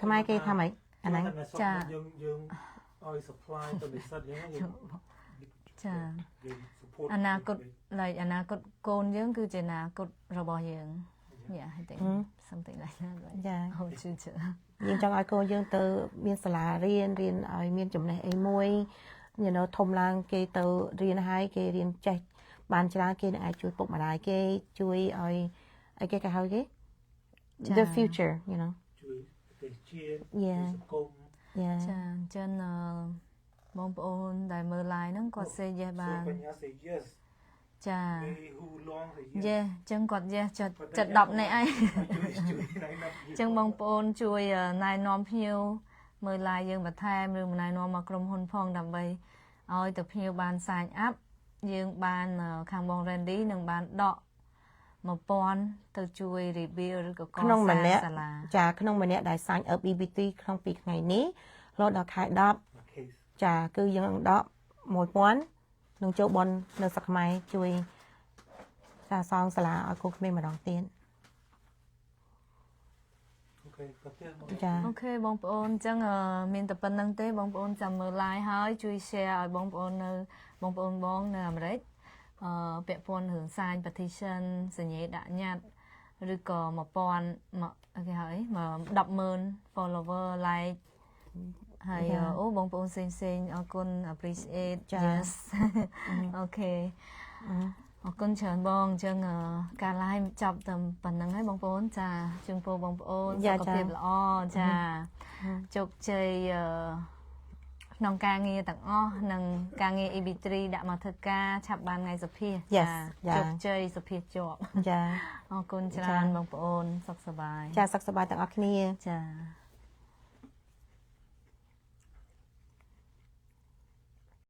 Speaker 2: ខ្មែរគេថាម៉េចអាហ្នឹង
Speaker 1: ចា
Speaker 3: យើងឲ្យ supply ទៅនិស្សិតយើង
Speaker 1: ចាអនាគតអនាគតកូនយើងគឺជាអនាគតរបស់យើង Yeah, I think something like that. Right?
Speaker 2: Yeah.
Speaker 1: Our future.
Speaker 2: យើងចង់ឲ្យកូនយើងទៅមានសាលារៀនឲ្យមានចំណេះអីមួយធំឡើងគេទៅរៀនហើយគេរៀនចេះបានច្រើនគេនឹងអាចជួយពុកម្ដាយគេជួយឲ្យអីគេហៅគេ the future
Speaker 3: ជួយប្រទេសជាតិ
Speaker 2: សង្គម
Speaker 1: ចាអញ្ចឹងបងប្អូនដែលមើល live ហ្នឹងគាត់ say yes បាន
Speaker 3: say yes
Speaker 1: ចាយេ
Speaker 3: yes
Speaker 1: អញ្ចឹងគាត់ yes ចិត្ត10នាក់ឯងអញ្ចឹងបងប្អូនជួយណែនាំភ្ញៀវមើល live យើងបន្ថែមឬណែនាំមកក្រុមហ៊ុនផងដើម្បីឲ្យទៅភ្ញៀវបាន sign up យើងបានខាងបង Randy នឹងបានដក1000ទៅជួយ review ឬក៏កសាងសាលា
Speaker 2: ចាក្នុងម្នាក់ដែល sign up EB3 ក្នុង2ថ្ងៃនេះរហូតដល់ខែ10ចាគឺយើងដក1000នឹងចូលបននៅស្រុកខ្មែរជួយសាងសង់សាលាឲ្យកូនក្មេងម្ដងទៀត
Speaker 3: អូខេ ក៏ទៀតមក
Speaker 2: ចា
Speaker 1: អូខេបងប្អូនអញ្ចឹងមានតែប៉ុណ្្នឹងទេបងប្អូនចាំមើល live ហើយជួយ share ឲ្យបងប្អូននៅបងប្អូនបងនៅអាមេរិកពាក់ព័ន្ធរឿង sign petition សញ្ញាដាក់ញត្តិឬក៏1000គេហៅអី100000 follower like ហើយអូបងប្អូនផ្សេងៗអរគុណ appreciate yes អូខេអរគុណច្រើនបងអញ្ចឹងការ live ចប់តែប៉ុណ្្នឹងហើយបងប្អូនចាជូនពរបងប្អូនសុខភាពល្អចាជោគជ័យក្នុងការងារទាំងអស់និងការងារ EB3 ដាក់មកធ្វើការឆាប់បានថ្ងៃសុភាជោគជ័យសុភាជាប់
Speaker 2: ចា
Speaker 1: អរគុណច្រើនបងប្អូនសុខសប្បាយ
Speaker 2: ចាសុខសប្បាយទាំងអស់គ្នា
Speaker 1: ចា